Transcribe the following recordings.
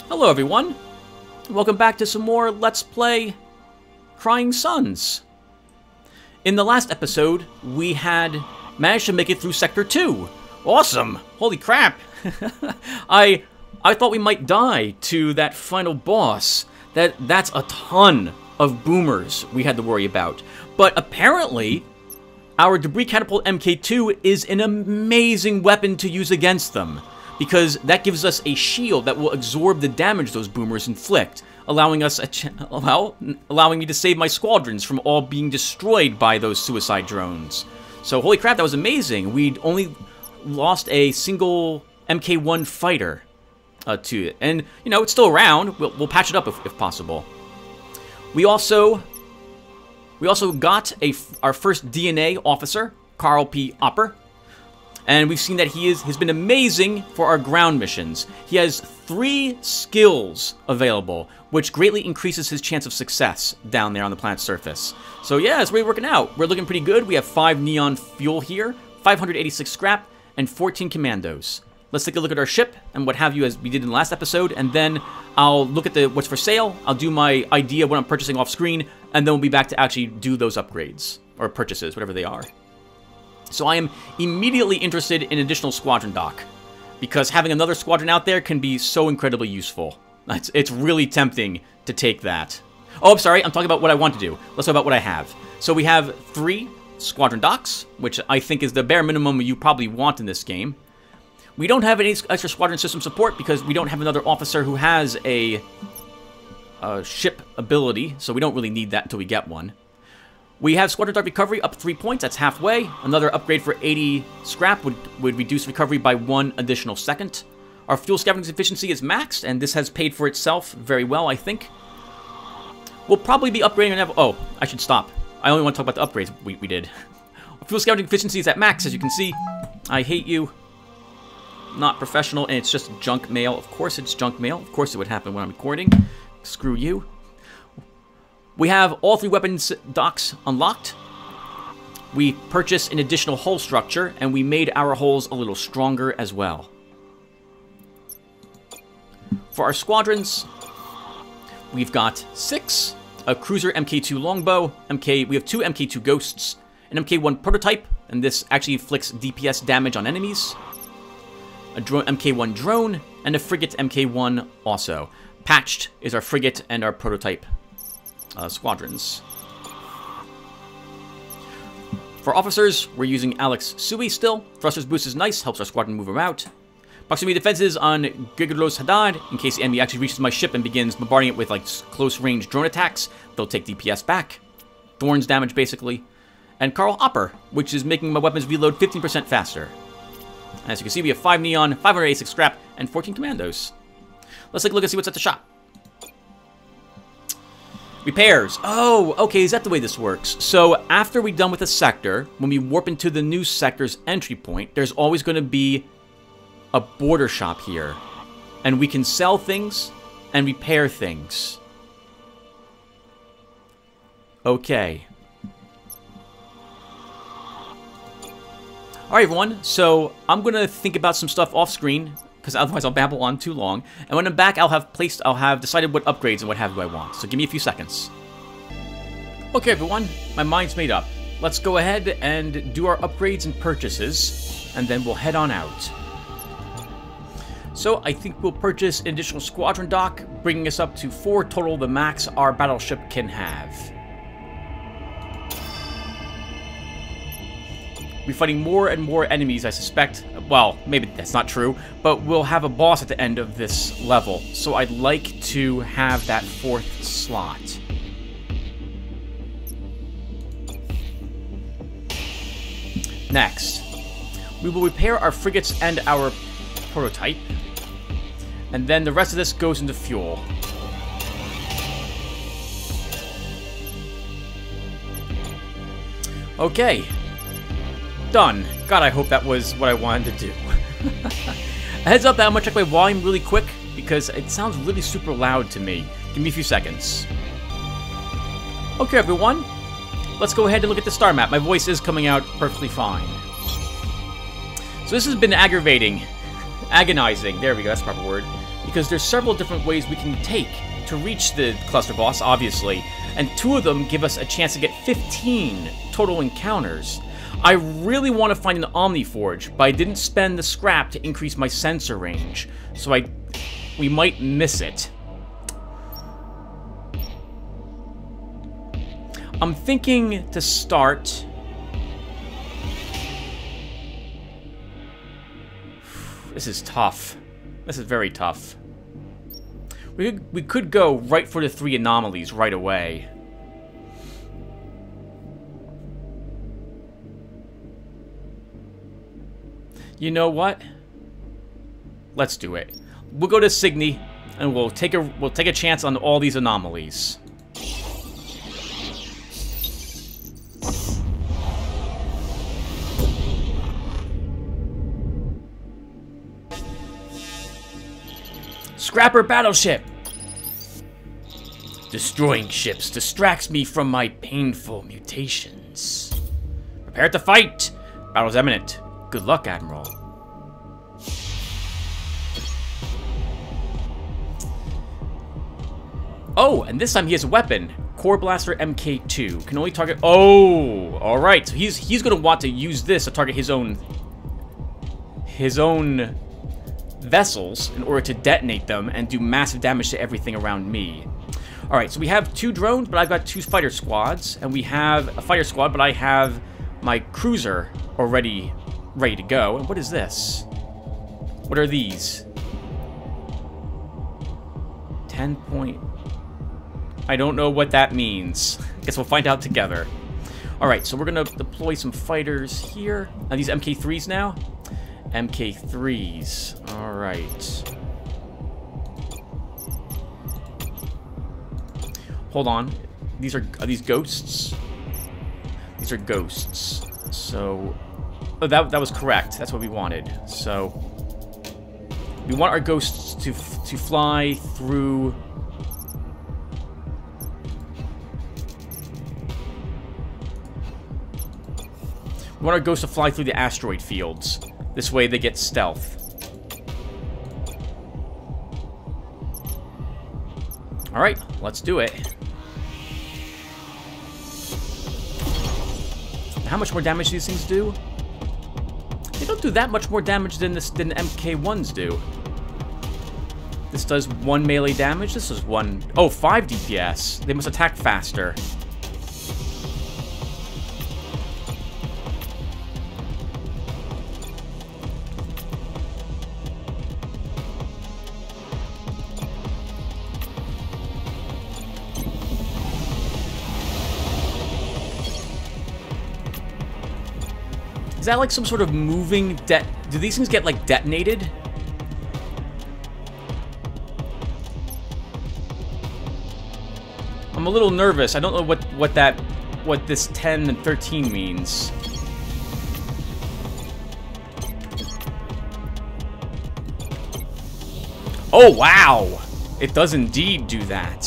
Hello everyone, welcome back to some more Let's Play Crying Suns. In the last episode, we had managed to make it through Sector 2. Awesome! Holy crap! I thought we might die to that final boss. That's a ton of boomers we had to worry about. But apparently, our Debris Catapult MK2 is an amazing weapon to use against them, because that gives us a shield that will absorb the damage those boomers inflict, allowing us allowing me to save my squadrons from all being destroyed by those suicide drones. So holy crap, that was amazing. We'd only lost a single MK1 fighter to it, and you know, it's still around. We'll patch it up if possible. We also got our first DNA officer, Carl P. Opper. And we've seen that he has been amazing for our ground missions. He has 3 skills available, which greatly increases his chance of success down there on the planet's surface. So yeah, it's really working out. We're looking pretty good. We have 5 neon fuel here, 586 scrap, and 14 commandos. Let's take a look at our ship and what have you, as we did in the last episode, and then I'll look at what's for sale. I'll do my idea of what I'm purchasing off screen, and then we'll be back to actually do those upgrades, or purchases, whatever they are. So I am immediately interested in additional squadron dock, because having another squadron out there can be so incredibly useful. It's really tempting to take that. Oh, I'm sorry, I'm talking about what I want to do. Let's talk about what I have. So we have 3 squadron docks, which I think is the bare minimum you probably want in this game. We don't have any extra squadron system support because we don't have another officer who has a ship ability, so we don't really need that until we get one. We have Squadron Dock Recovery up 3 points, that's halfway. Another upgrade for 80 scrap would reduce recovery by 1 additional second. Our fuel scavenging efficiency is maxed, and this has paid for itself very well, I think. We'll probably be upgrading... Oh, I should stop. I only want to talk about the upgrades we did. Fuel scavenging efficiency is at max, as you can see. I hate you. Not professional, and it's just junk mail. Of course it's junk mail. Of course it would happen when I'm recording. Screw you. We have all 3 weapons docks unlocked. We purchased an additional hull structure, and we made our hulls a little stronger as well. For our squadrons, we've got 6, a cruiser MK2 longbow, we have 2 MK2 ghosts, an MK1 prototype, and this actually inflicts DPS damage on enemies, a MK1 drone, and a frigate MK1 also. Patched is our frigate and our prototype squadrons. For officers, we're using Alex Sui still. Thrusters boost is nice, helps our squadron move around. Proximity defenses on Gigalos Haddad, in case the enemy actually reaches my ship and begins bombarding it with like close-range drone attacks. They'll take DPS back. Thorns damage, basically. And Carl Opper, which is making my weapons reload 15% faster. As you can see, we have 5 neon, 586 scrap, and 14 commandos. Let's take a look and see what's at the shop. Repairs. Oh, okay, is that the way this works? So after we're done with a sector, when we warp into the new sector's entry point, there's always going to be a border shop here. And we can sell things and repair things. Okay. Alright everyone, so I'm going to think about some stuff off screen, because otherwise I'll babble on too long. And when I'm back, I'll have decided what upgrades and what have you I want. So give me a few seconds. Okay everyone, my mind's made up. Let's go ahead and do our upgrades and purchases, and then we'll head on out. So I think we'll purchase an additional squadron dock, bringing us up to 4 total, the max our battleship can have. We're fighting more and more enemies, I suspect. Well, maybe that's not true, but we'll have a boss at the end of this level, so I'd like to have that 4th slot. Next, we will repair our frigates and our prototype, and then the rest of this goes into fuel. Okay. Done. God, I hope that was what I wanted to do. A heads up that I'm going to check my volume really quick, because it sounds really super loud to me. Give me a few seconds. Okay, everyone. Let's go ahead and look at the star map. My voice is coming out perfectly fine. So this has been aggravating. Agonizing. There we go, that's the proper word. because there's several different ways we can take to reach the cluster boss, obviously, and 2 of them give us a chance to get 15 total encounters. I really want to find an Omniforge, but I didn't spend the scrap to increase my sensor range, so we might miss it. I'm thinking to start... This is tough. This is very tough. We could go right for the 3 anomalies right away. You know what? Let's do it. We'll go to Signy, and we'll take a chance on all these anomalies. Scrapper battleship! Destroying ships distracts me from my painful mutations. Prepare to fight! Battle's imminent. Good luck, Admiral. Oh, and this time he has a weapon. Core Blaster MK2. Can only target... Oh! Alright, so he's gonna want to use this to target his own vessels in order to detonate them and do massive damage to everything around me. Alright, so we have 2 drones, but I've got 2 fighter squads. And we have a fighter squad, but I have my cruiser already ready to go. And what is this? What are these? 10 point... I don't know what that means. Guess we'll find out together. Alright, so we're gonna deploy some fighters here. Are these MK3s now? MK3s. Alright. Hold on. Are these ghosts? These are ghosts. So... Oh, that was correct. That's what we wanted. So... We want our ghosts to fly through... We want our ghosts to fly through the asteroid fields. This way they get stealth. Alright, let's do it. How much more damage do these things do? They don't do that much more damage than the MK1s do. This does 1 melee damage. This is 1... Oh, 5 DPS. They must attack faster. Is that like some sort of moving do these things get like detonated? I'm a little nervous. I don't know what this 10 and 13 means. Oh wow! It does indeed do that.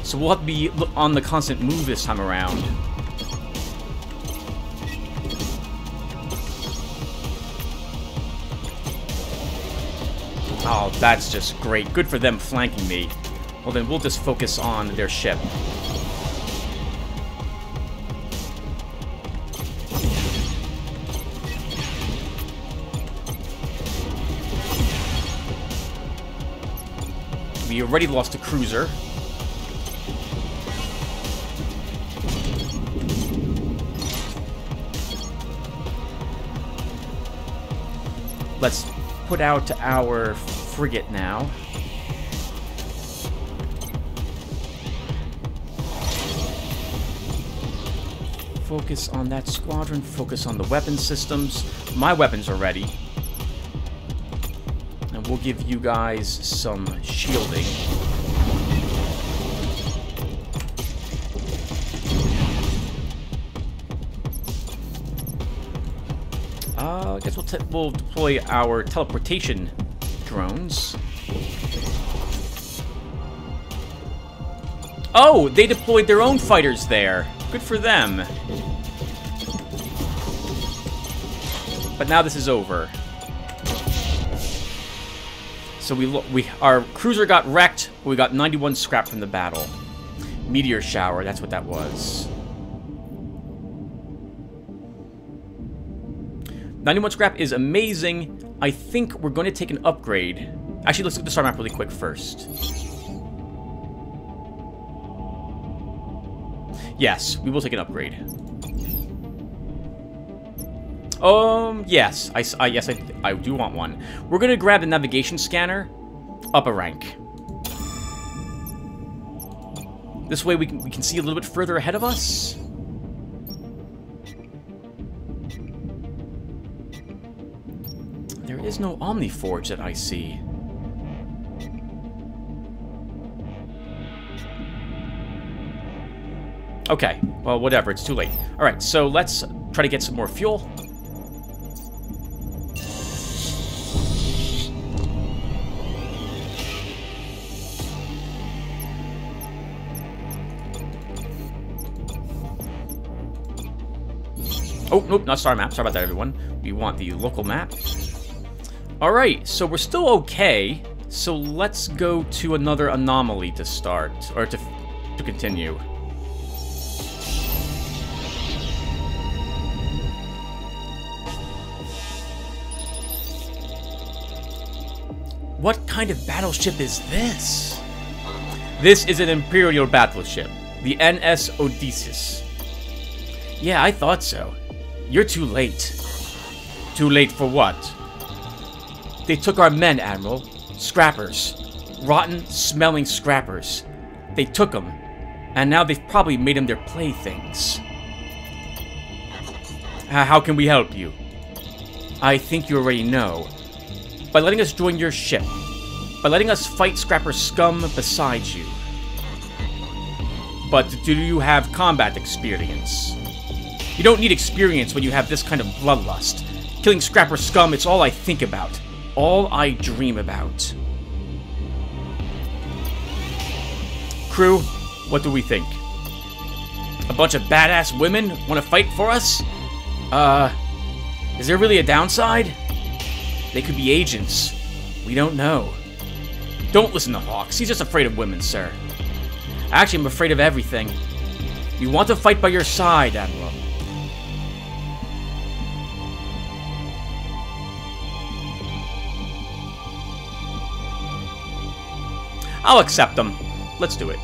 So we'll have to be on the constant move this time around. Oh, that's just great. Good for them flanking me. Well, then we'll just focus on their ship. We already lost a cruiser. Let's put out our frigate now. Focus on that squadron, focus on the weapon systems. My weapons are ready. And we'll give you guys some shielding. I guess we'll deploy our teleportation drones. Oh, they deployed their own fighters there. Good for them. But now this is over. So our cruiser got wrecked, but we got 91 scrap from the battle. Meteor shower, that's what that was. 91 scrap is amazing. I think we're going to take an upgrade. Actually, let's look at the star map really quick first. Yes, we will take an upgrade. Yes, I do want one. We're gonna grab the navigation scanner, up a rank. This way we can see a little bit further ahead of us. There is no Omniforge that I see. Okay, well, whatever, it's too late. Alright, so let's try to get some more fuel. Oh, nope, not star map. Sorry about that, everyone. We want the local map. Alright, so we're still okay. So let's go to another anomaly to start, or to continue. What kind of battleship is this? This is an Imperial battleship, the NS Odysseus. Yeah, I thought so. You're too late. Too late for what? They took our men, Admiral. Scrappers. Rotten, smelling scrappers. They took them, and now they've probably made them their playthings. How can we help you? I think you already know. By letting us join your ship. By letting us fight Scrapper scum beside you. But do you have combat experience? You don't need experience when you have this kind of bloodlust. Killing Scrapper scum, it's all I think about. All I dream about. Crew, what do we think? A bunch of badass women want to fight for us? Is there really a downside? They could be agents. We don't know. Don't listen to Hawks. He's just afraid of women, sir. Actually, I'm afraid of everything. We want to fight by your side, Admiral. I'll accept them. Let's do it.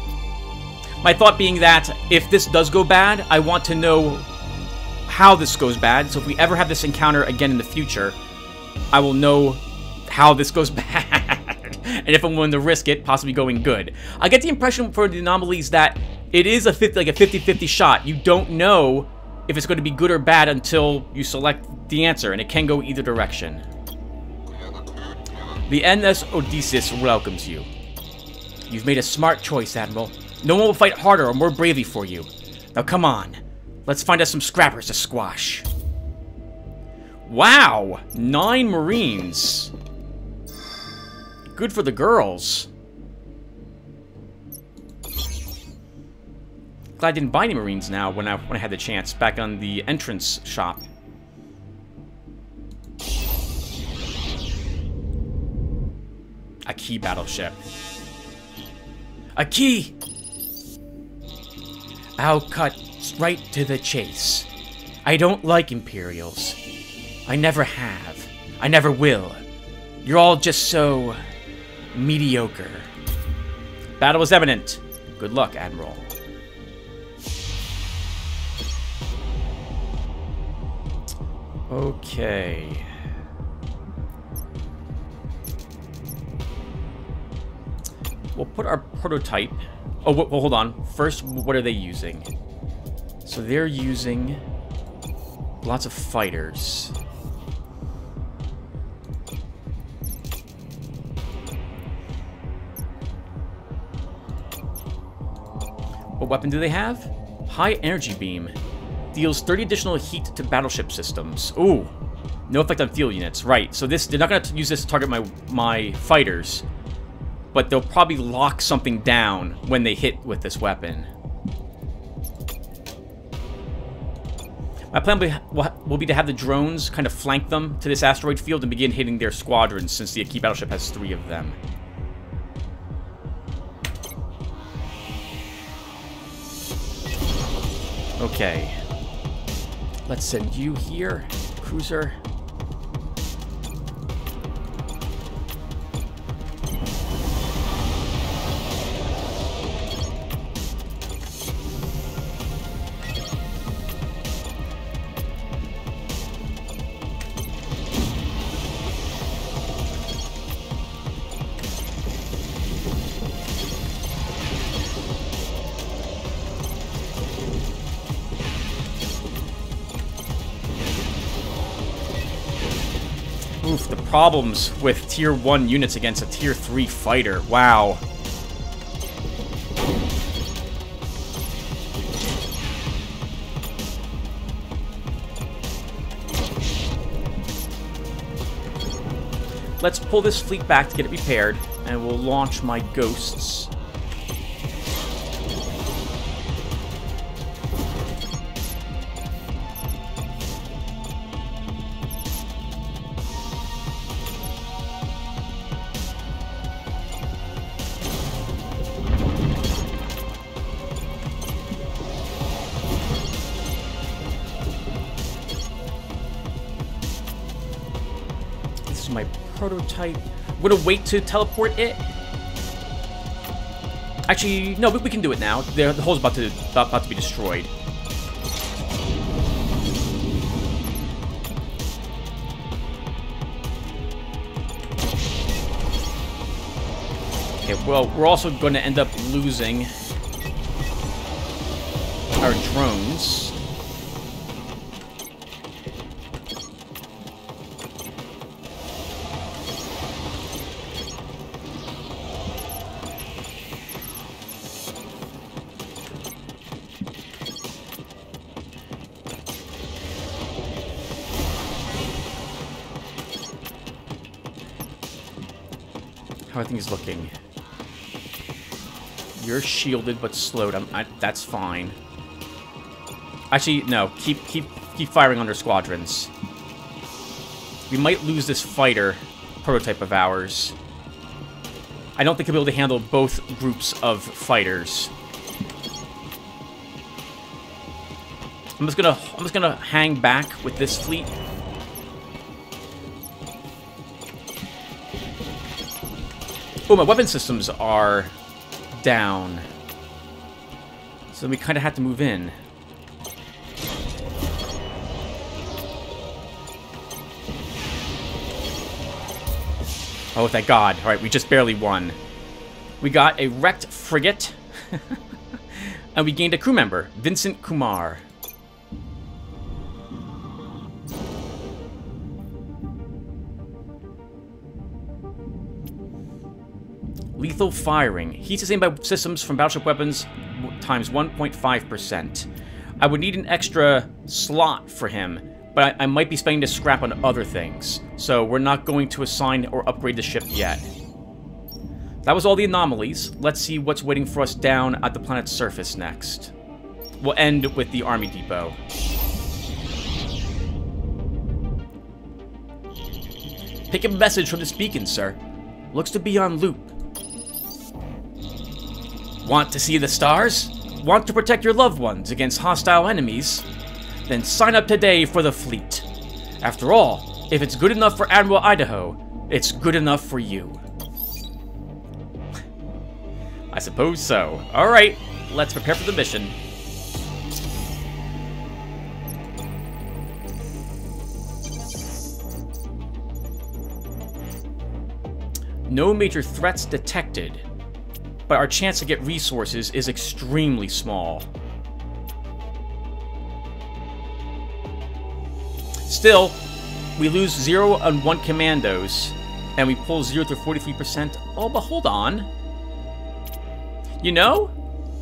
My thought being that if this does go bad, I want to know how this goes bad. So if we ever have this encounter again in the future, I will know how this goes bad. And if I'm willing to risk it, possibly going good. I get the impression for the anomalies that it is a 50-50 shot. You don't know if it's going to be good or bad until you select the answer, and it can go either direction. The NS Odysseus welcomes you. You've made a smart choice, Admiral. No one will fight harder or more bravely for you. Now come on. Let's find us some scrappers to squash. Wow! 9 Marines. Good for the girls. Glad I didn't buy any Marines now when I had the chance back on the entrance shop. A key battleship. A key! I'll cut right to the chase. I don't like Imperials. I never have. I never will. You're all just so mediocre. Battle is imminent. Good luck, Admiral. Okay. We'll put our prototype... Oh, well, hold on. First, what are they using? So they're using lots of fighters. What weapon do they have? High energy beam. Deals 30 additional heat to battleship systems. Ooh. No effect on field units. Right. So they're not going to use this to target my fighters. But they'll probably lock something down when they hit with this weapon. My plan will be to have the drones kind of flank them to this asteroid field and begin hitting their squadrons, since the Aki battleship has 3 of them. Okay. Let's send you here, cruiser. Oof, the problems with Tier 1 units against a Tier 3 fighter. Wow. Let's pull this fleet back to get it repaired, and we'll launch my ghosts. My prototype. I'm gonna wait to teleport it. Actually, no, we can do it now. The hull's about to be destroyed. Okay, well, we're also going to end up losing our drones. How are things looking? You're shielded but slowed. That's fine. Actually, no. Keep firing on their squadrons. We might lose this fighter prototype of ours. I don't think he'll be able to handle both groups of fighters. I'm just gonna hang back with this fleet. Oh, my weapon systems are down. So we kind of had to move in. Oh, thank God. Alright, we just barely won. We got a wrecked frigate. And we gained a crew member, Vincent Kumar. Lethal firing. Heat sustained by systems from battleship weapons times 1.5%. I would need an extra slot for him, but I might be spending this scrap on other things, so we're not going to assign or upgrade the ship yet. That was all the anomalies. Let's see what's waiting for us down at the planet's surface next. We'll end with the Army Depot. Pick a message from this beacon, sir. Looks to be on loop. Want to see the stars? Want to protect your loved ones against hostile enemies? Then sign up today for the fleet. After all, if it's good enough for Admiral Idaho, it's good enough for you. I suppose so. Alright, let's prepare for the mission. No major threats detected, but our chance to get resources is extremely small. Still, we lose 0 on 1 commandos, and we pull 0 to 43%. Oh, but hold on. You know,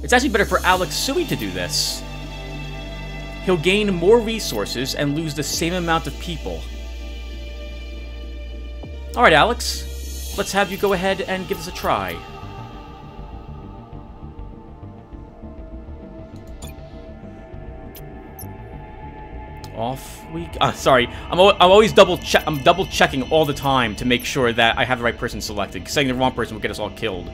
it's actually better for Alex Sui to do this. He'll gain more resources and lose the same amount of people. Alright, Alex. Let's have you go ahead and give this a try. Off week? Sorry. I'm always double checking all the time to make sure that I have the right person selected. Saying the wrong person will get us all killed.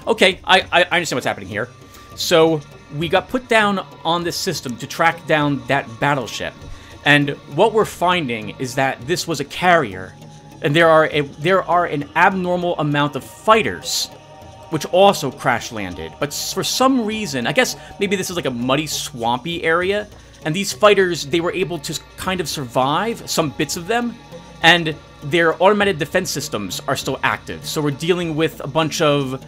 Okay, I understand what's happening here. So, we got put down on this system to track down that battleship. And what we're finding is that this was a carrier. And there are an abnormal amount of fighters, which also crash landed. But for some reason, I guess maybe this is like a muddy, swampy area. And these fighters, they were able to kind of survive, some bits of them. And their automated defense systems are still active. So we're dealing with a bunch of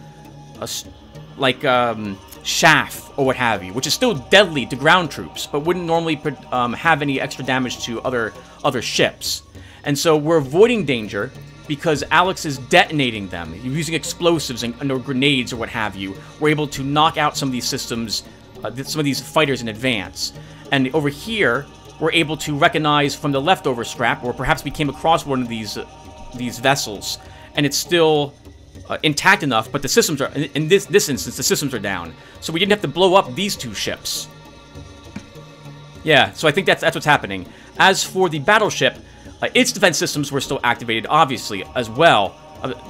chaff or what have you, which is still deadly to ground troops, but wouldn't normally have any extra damage to other ships. And so we're avoiding danger because Alex is detonating them. Using explosives or grenades or what have you, we're able to knock out some of these systems, some of these fighters in advance. And over here, we're able to recognize from the leftover scrap, or perhaps we came across one of these vessels, and it's still intact enough, but the systems are, in this instance, the systems are down. So we didn't have to blow up these two ships. Yeah, so I think that's what's happening. As for the battleship, its defense systems were still activated, obviously, as well,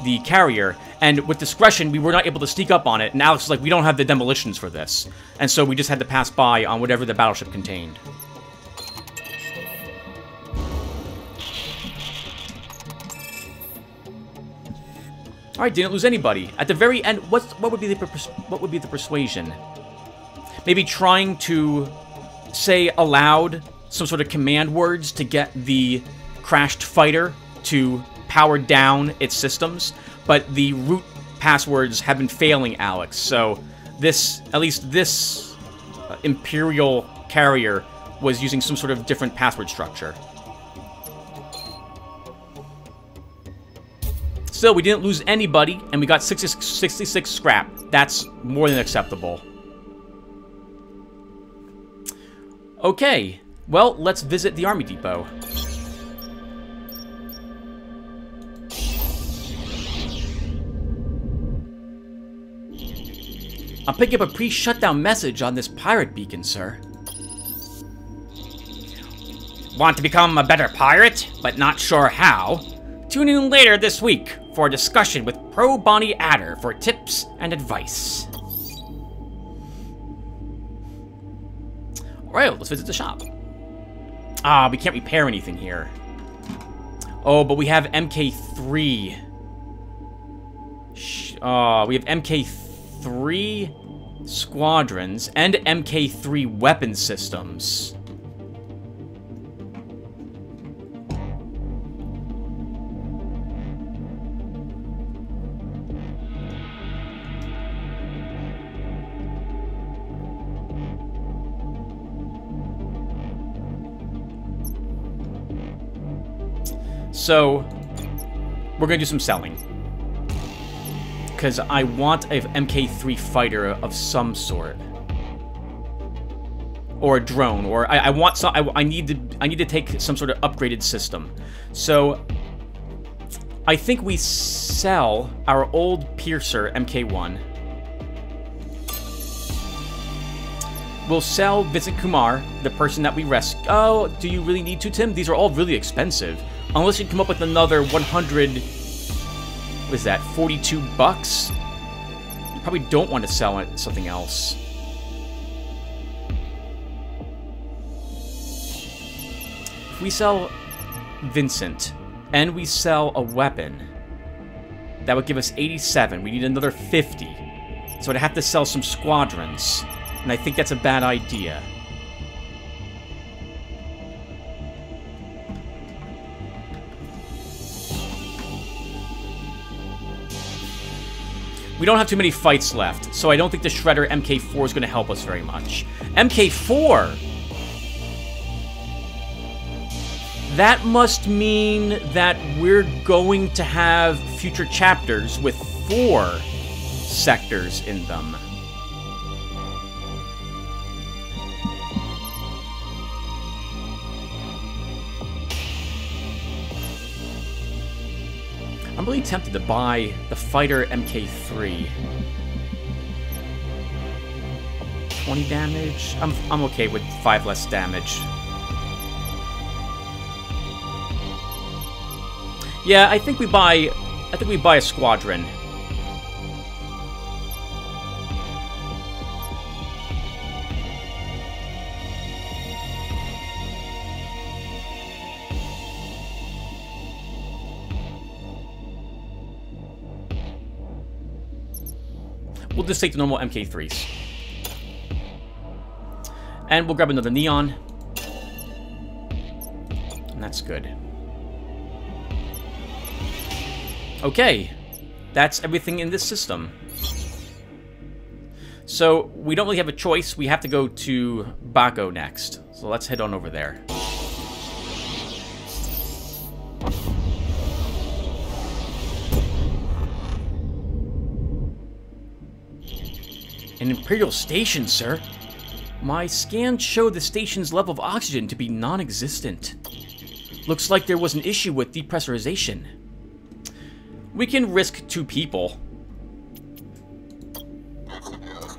the carrier, and with discretion, we were not able to sneak up on it, and Alex was like, we don't have the demolitions for this. And so we just had to pass by on whatever the battleship contained. All right, didn't lose anybody. At the very end, what would be the persuasion? Maybe trying to say aloud some sort of command words to get the crashed fighter to power down its systems, but the root passwords have been failing Alex. So at least this Imperial carrier was using some sort of different password structure. Still, we didn't lose anybody, and we got 66 scrap. That's more than acceptable. Okay, well, let's visit the Army Depot. I'm picking up a pre-shutdown message on this pirate beacon, sir. Want to become a better pirate, but not sure how? Tune in later this week for a discussion with Pro Bonnie Adder for tips and advice. Alright, let's visit the shop. Ah, we can't repair anything here. Oh, but we have MK3. We have MK3 squadrons and MK3 weapon systems. So, we're going to do some selling. Because I want a MK3 fighter of some sort. Or a drone, or I want some, I need to take some sort of upgraded system. So, I think we sell our old Piercer MK1. We'll sell Vincent Kumar, the person that we rescued. Oh, do you really need to, Tim? These are all really expensive. Unless you come up with another 100... What is that? 42 bucks? You probably don't want to sell it something else. If we sell Vincent, and we sell a weapon, that would give us 87. We need another 50. So I'd have to sell some squadrons. And I think that's a bad idea. We don't have too many fights left, so I don't think the Shredder MK4 is going to help us very much. MK4! That must mean that we're going to have future chapters with 4 sectors in them. I'm really tempted to buy the Fighter MK3. 20 damage? I'm okay with 5 less damage. Yeah, I think we buy a squadron. We'll just take the normal MK3s. And we'll grab another Neon. And that's good. Okay. That's everything in this system. So, we don't really have a choice. We have to go to Baco next. So let's head on over there. An Imperial station, sir. My scans show the station's level of oxygen to be non-existent. Looks like there was an issue with depressurization. We can risk 2 people.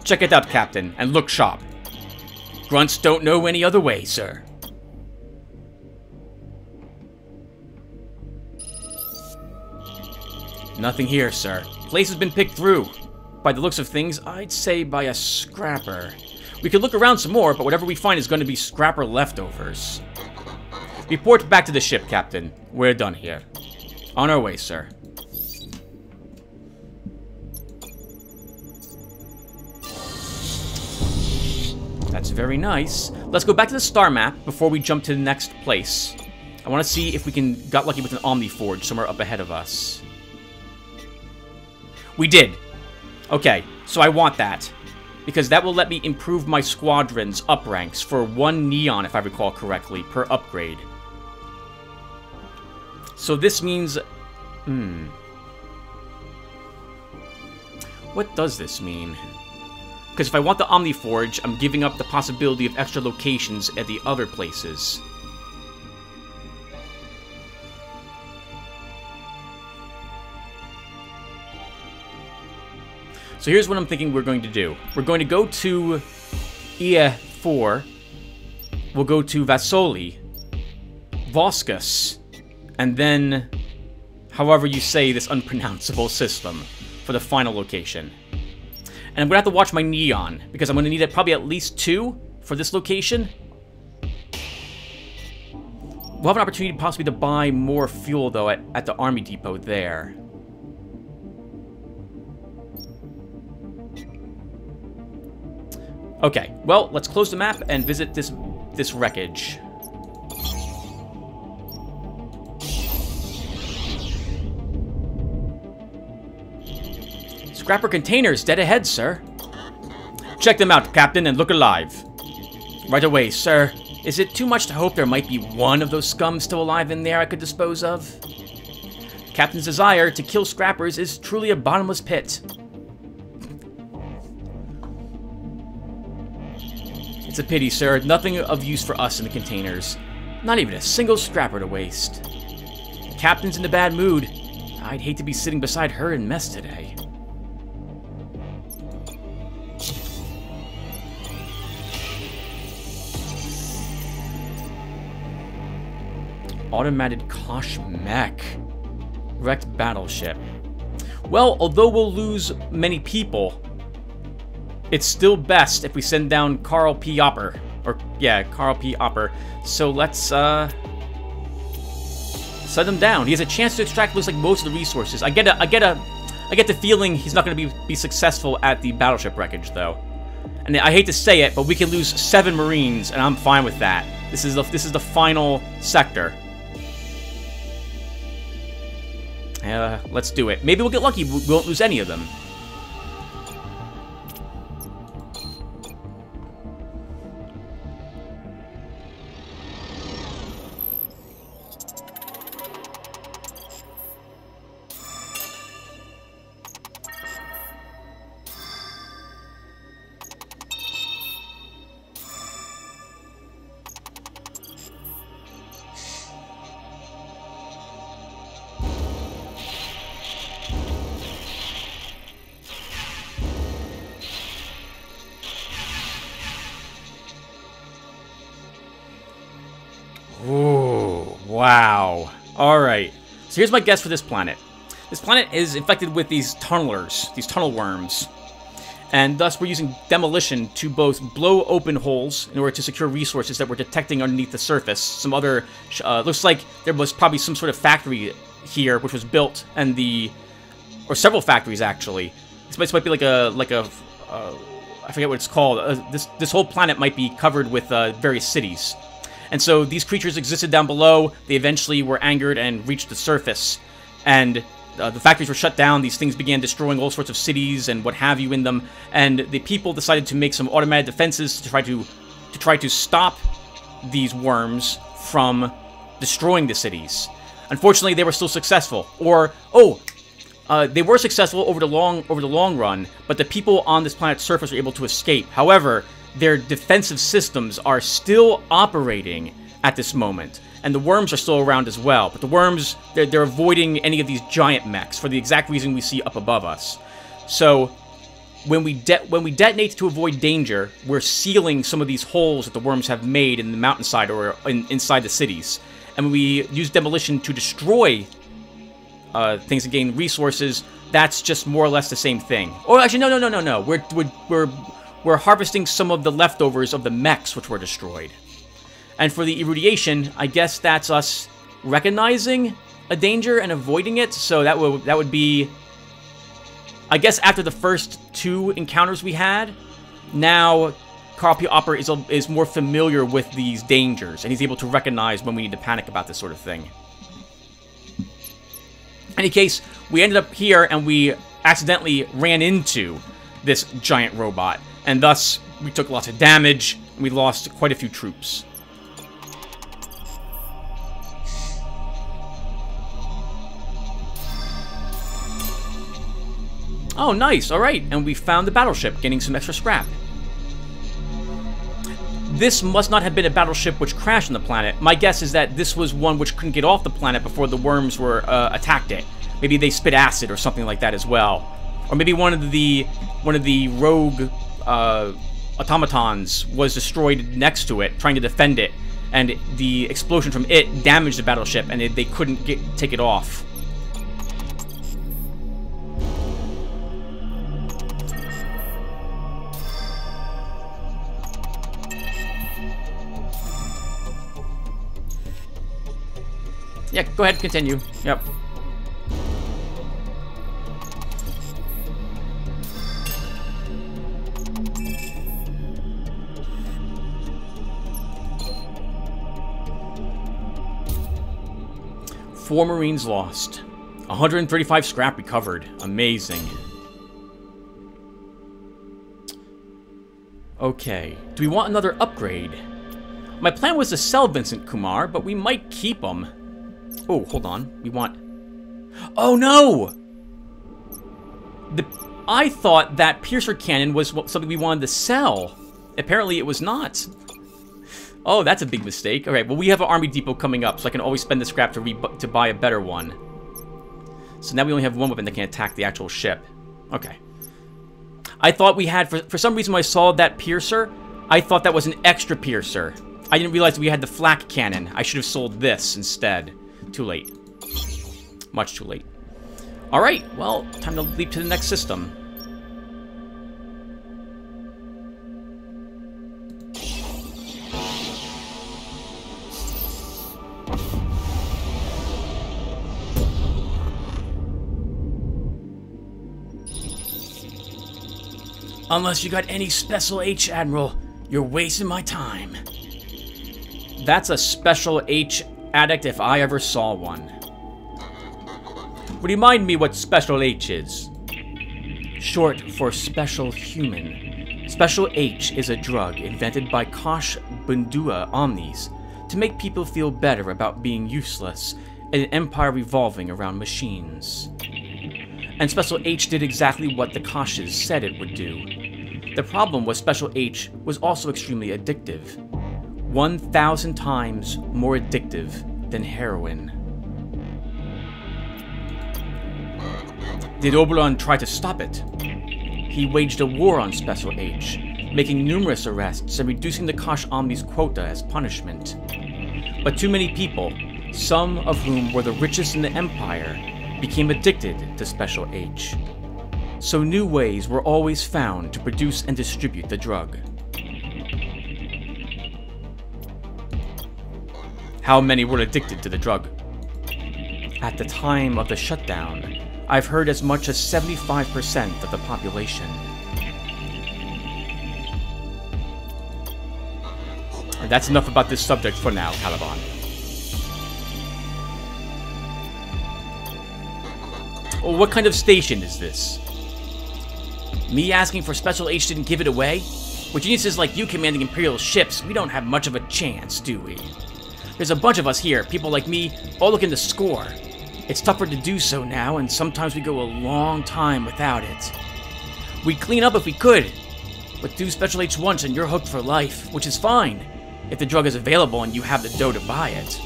Check it out, Captain, and look sharp. Grunts don't know any other way, sir. Nothing here, sir. Place has been picked through. By the looks of things, I'd say by a scrapper. We could look around some more, but whatever we find is going to be scrapper leftovers. Report back to the ship, Captain. We're done here. On our way, sir. That's very nice. Let's go back to the star map before we jump to the next place. I want to see if we got lucky with an Omni Forge somewhere up ahead of us. We did. Okay, so I want that. Because that will let me improve my squadron's up ranks for 1 Neon, if I recall correctly, per upgrade. So this means... What does this mean? Because if I want the Omni Forge, I'm giving up the possibility of extra locations at the other places. So here's what I'm thinking we're going to do. We're going to go to IE4. We'll go to Vasoli, Voskus, and then however you say this unpronounceable system for the final location. And I'm going to have to watch my Neon, because I'm going to need probably at least 2 for this location. We'll have an opportunity possibly to buy more fuel, though, at the Army Depot there. Okay, well, let's close the map and visit this wreckage. Scrapper containers dead ahead, sir. Check them out, Captain, and look alive. Right away, sir. Is it too much to hope there might be one of those scum still alive in there I could dispose of? Captain's desire to kill scrappers is truly a bottomless pit. It's a pity, sir. Nothing of use for us in the containers. Not even a single scrapper to waste. The captain's in a bad mood. I'd hate to be sitting beside her in mess today. Automated Kosh mech. Wrecked battleship. Well, although we'll lose many people, it's still best if we send down Carl P. Opper. Or, yeah, Carl P. Opper. So let's, send him down. He has a chance to extract, looks like, most of the resources. I get the feeling he's not going to be successful at the battleship wreckage, though. And I hate to say it, but we can lose 7 Marines, and I'm fine with that. This is the final sector. Let's do it. Maybe we'll get lucky. We won't lose any of them. Ooh, wow. Alright. So here's my guess for this planet. This planet is infected with these tunnelers, these tunnel worms. And thus we're using demolition to both blow open holes in order to secure resources that we're detecting underneath the surface. Some other... looks like there was probably some sort of factory here which was built, and or several factories actually. This might be like a I forget what it's called. This whole planet might be covered with various cities. And so these creatures existed down below. They eventually were angered and reached the surface. And the factories were shut down. These things began destroying all sorts of cities and what have you in them. And the people decided to make some automated defenses to try to stop these worms from destroying the cities. Unfortunately, they were still successful. They were successful over the long run, but the people on this planet's surface were able to escape. However, their defensive systems are still operating at this moment, and the worms are still around as well. But the worms, they're avoiding any of these giant mechs for the exact reason we see up above us. So when we detonate to avoid danger, we're sealing some of these holes that the worms have made in the mountainside or inside the cities. And when we use demolition to destroy things and gain resources, that's just more or less the same thing. Or actually, no. We're harvesting some of the leftovers of the mechs which were destroyed. And for the irradiation, I guess that's us recognizing a danger and avoiding it. So that would be, I guess, after the first 2 encounters we had, now Carl P. Opper is more familiar with these dangers, and he's able to recognize when we need to panic about this sort of thing. In any case, we ended up here, and we accidentally ran into this giant robot, and thus we took lots of damage, and we lost quite a few troops. Oh, nice. All right. And we found the battleship, getting some extra scrap. This must not have been a battleship which crashed on the planet. My guess is that this was one which couldn't get off the planet before the worms were attacked it. Maybe they spit acid or something like that as well. Or maybe one of the rogue automatons was destroyed next to it, trying to defend it, and the explosion from it damaged the battleship, and they couldn't take it off. Yeah, go ahead, continue. Yep. Four Marines lost. 135 scrap recovered. Amazing. Okay. Do we want another upgrade? My plan was to sell Vincent Kumar, but we might keep him. Oh, hold on. We want... Oh, no! I thought that Piercer Cannon was something we wanted to sell. Apparently, it was not. Oh, that's a big mistake. All right, well, we have an army depot coming up, so I can always spend the scrap to buy a better one. So now we only have one weapon that can attack the actual ship. Okay. I thought we had... For some reason, when I saw that Piercer, I thought that was an extra Piercer. I didn't realize we had the flak cannon. I should have sold this instead. Too late. Much too late. Alright, well, time to leap to the next system. Unless you got any Special H, Admiral, you're wasting my time. That's a Special H addict if I ever saw one. Remind me what Special H is. Short for Special Human. Special H is a drug invented by Kosh Bundua Omnis to make people feel better about being useless in an empire revolving around machines. And Special H did exactly what the Koshes said it would do. The problem was Special H was also extremely addictive. 1,000 times more addictive than heroin. Did Oberon try to stop it? He waged a war on Special H, making numerous arrests and reducing the Kosh Omni's quota as punishment. But too many people, some of whom were the richest in the Empire, became addicted to Special H. So new ways were always found to produce and distribute the drug. How many were addicted to the drug? At the time of the shutdown, I've heard as much as 75% of the population. And that's enough about this subject for now, Caliban. Well, what kind of station is this? Me asking for Special H didn't give it away? With geniuses like you commanding Imperial ships, we don't have much of a chance, do we? There's a bunch of us here, people like me, all looking to score. It's tougher to do so now, and sometimes we go a long time without it. We'd clean up if we could, but do Special H once and you're hooked for life, which is fine, if the drug is available and you have the dough to buy it.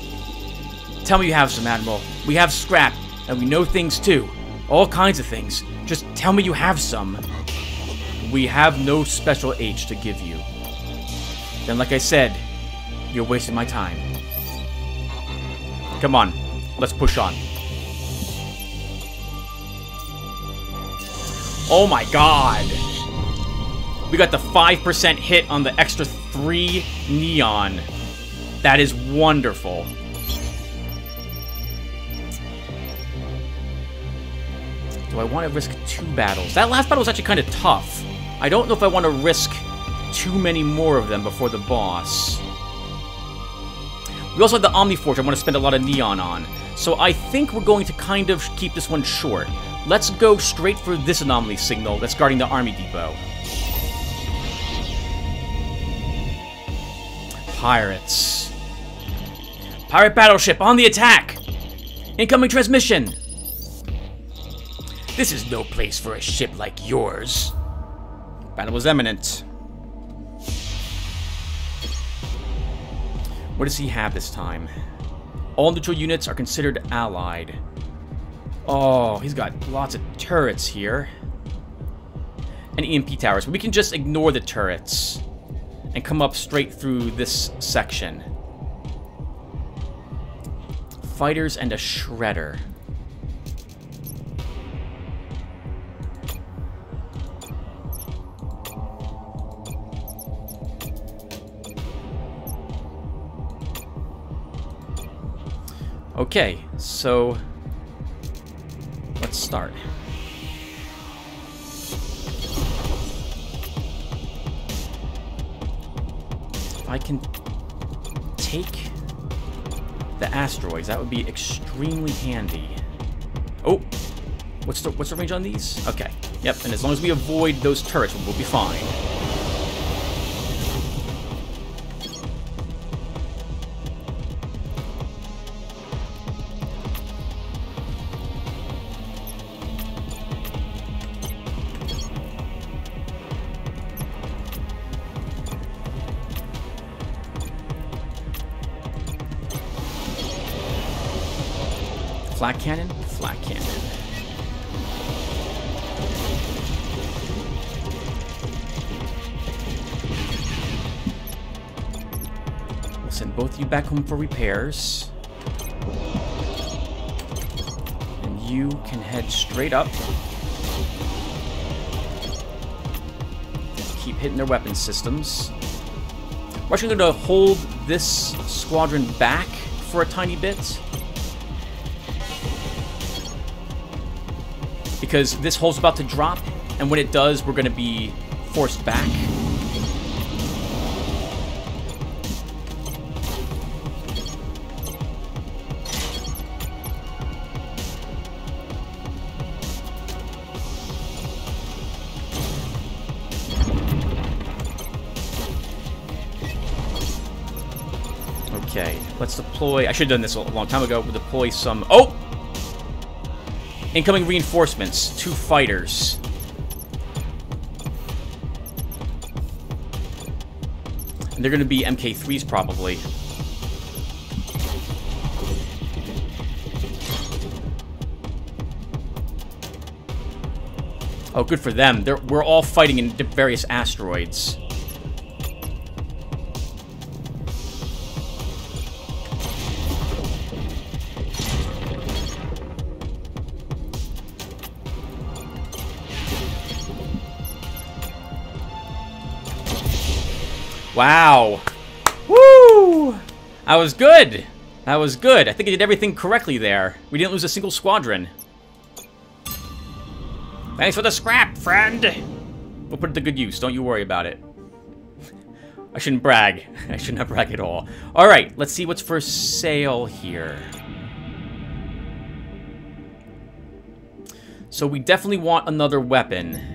Tell me you have some, Admiral. We have scrap, and we know things too. All kinds of things. Just tell me you have some. We have no Special H to give you. Then, like I said, you're wasting my time. Come on, let's push on. Oh my god! We got the 5% hit on the extra 3 neon. That is wonderful. Do I want to risk 2 battles? That last battle was actually kind of tough. I don't know if I want to risk too many more of them before the boss. We also have the Omniforge I want to spend a lot of neon on. So I think we're going to kind of keep this one short. Let's go straight for this anomaly signal that's guarding the army depot. Pirates. Pirate battleship on the attack! Incoming transmission! This is no place for a ship like yours. Battle was imminent. What does he have this time? All neutral units are considered allied. Oh, he's got lots of turrets here. And EMP towers. But we can just ignore the turrets and come up straight through this section. Fighters and a shredder. Okay, so let's start. If I can take the asteroids, that would be extremely handy. Oh, what's the range on these? Okay, yep, and as long as we avoid those turrets, we'll be fine. Flat cannon, flat cannon. We'll send both of you back home for repairs. And you can head straight up. Keep hitting their weapon systems. We're actually going to hold this squadron back for a tiny bit. Because this hull's about to drop, and when it does, we're going to be forced back. Okay, let's deploy... I should have done this a long time ago. We'll deploy some... Oh! Incoming reinforcements. 2 fighters. And they're going to be MK3s, probably. Oh, good for them. We're all fighting in various asteroids. Wow. Woo! That was good. That was good. I think I did everything correctly there. We didn't lose a single squadron. Thanks for the scrap, friend. We'll put it to good use. Don't you worry about it. I shouldn't brag. I should not brag at all. All right, let's see what's for sale here. So we definitely want another weapon.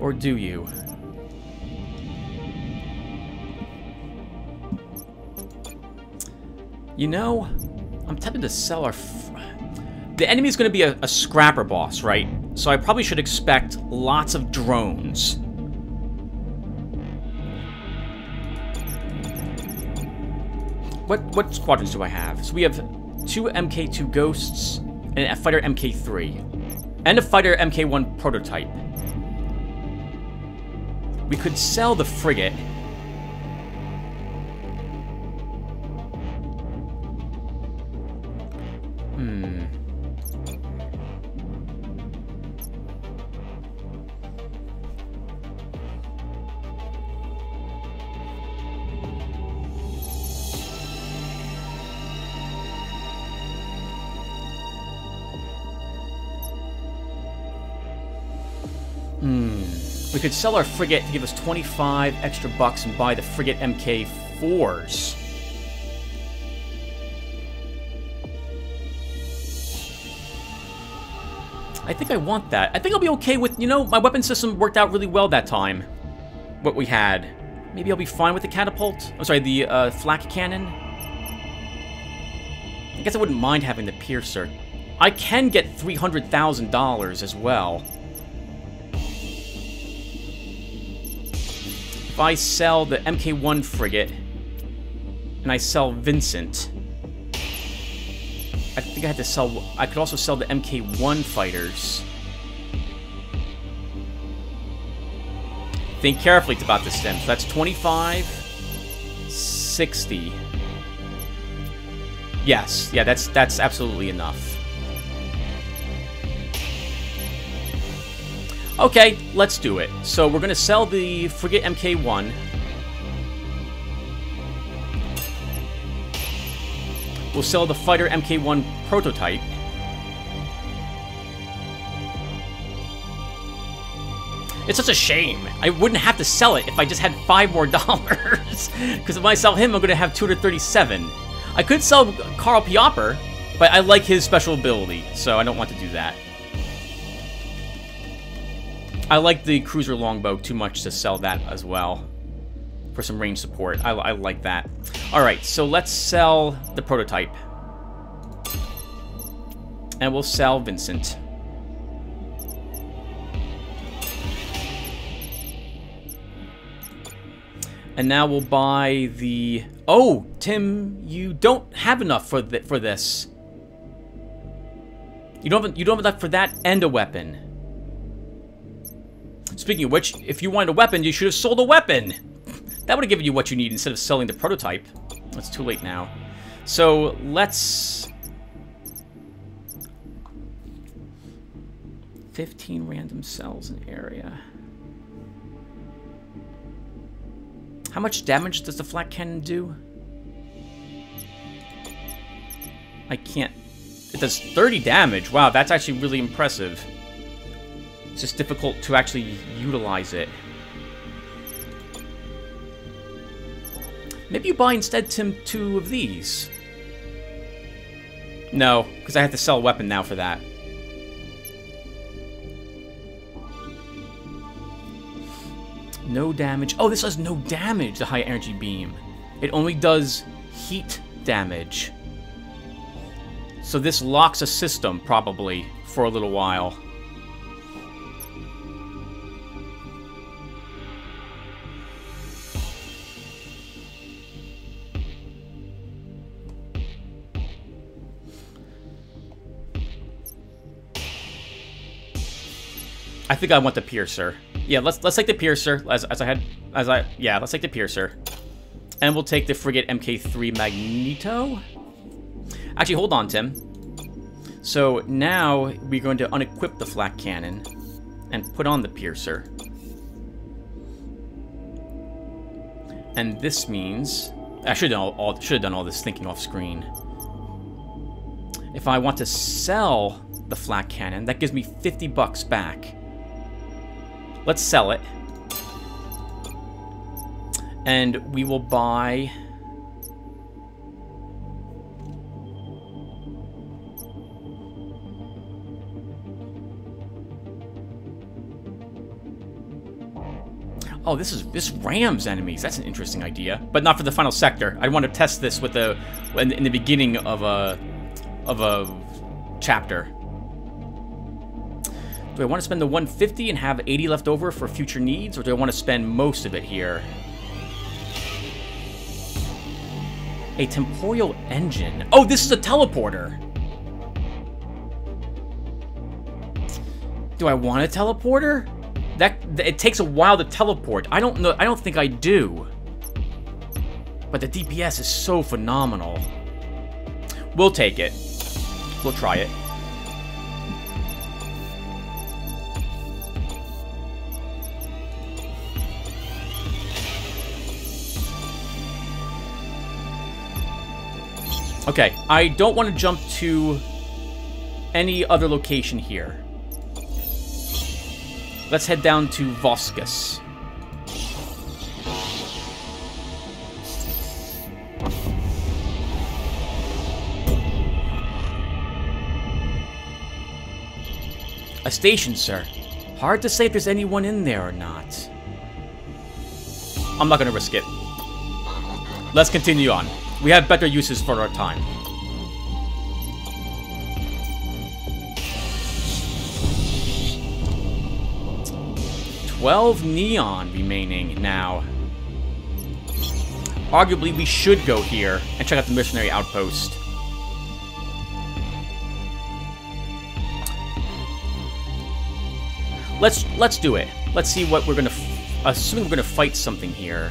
Or do you? You know, I'm tempted to sell our... The enemy's going to be a scrapper boss, right? So I probably should expect lots of drones. What squadrons do I have? So we have 2 MK2 Ghosts and a fighter MK3. And a fighter MK1 prototype. We could sell the frigate. We could sell our frigate to give us 25 extra bucks and buy the frigate MK4s. I think I want that. I think I'll be okay with, you know, my weapon system worked out really well that time. What we had. Maybe I'll be fine with the catapult. I'm sorry, the flak cannon. I guess I wouldn't mind having the piercer. I can get $300,000 as well. If I sell the MK1 frigate, and I sell Vincent, I think I had to sell... I could also sell the MK1 fighters. Think carefully about this, Stem. So that's 25, 60. Yes, yeah, that's absolutely enough. Okay, let's do it. So we're going to sell the frigate MK1. We'll sell the fighter MK1 prototype. It's such a shame. I wouldn't have to sell it if I just had $5 more. Because if I sell him, I'm going to have 237. I could sell Karl Piopper, but I like his special ability, so I don't want to do that. I like the cruiser longbow too much to sell that as well. For some range support. I like that. Alright, so let's sell the prototype. And we'll sell Vincent. And now we'll buy the... Oh, Tim, you don't have enough for this. You don't have enough for that and a weapon. Speaking of which, if you wanted a weapon, you should have sold a weapon. That would have given you what you need instead of selling the prototype. It's too late now. So, let's... 15 random cells in area. How much damage does the flak cannon do? I can't... It does 30 damage. Wow, that's actually really impressive. It's just difficult to actually utilize it. Maybe you buy instead, Tim, 2 of these. No, because I have to sell a weapon now for that. No damage. Oh, this does no damage, the high energy beam. It only does heat damage. So this locks a system, probably, for a little while. I think I want the Piercer. Yeah, let's take the Piercer let's take the Piercer. And we'll take the Frigate Mk3 Magneto. Actually, hold on, Tim. So now we're going to unequip the flak cannon and put on the Piercer. And this means I should have done all this thinking off screen. If I want to sell the flak cannon, that gives me 50 bucks back. Let's sell it. And we will buy... Oh, this rams enemies. That's an interesting idea, but not for the final sector. I want to test this with in the beginning of a chapter. Do I want to spend the 150 and have 80 left over for future needs, or do I want to spend most of it here? A temporal engine. Oh, this is a teleporter. Do I want a teleporter? It takes a while to teleport. I don't know. I don't think I do. But the DPS is so phenomenal. We'll take it. We'll try it. Okay, I don't want to jump to any other location here. Let's head down to Voskus. A station, sir. Hard to say if there's anyone in there or not. I'm not gonna risk it. Let's continue on. We have better uses for our time. $12 neon remaining now. Arguably, we should go here and check out the missionary outpost. Let's do it. Let's see what we're gonna. Assuming we're gonna fight something here.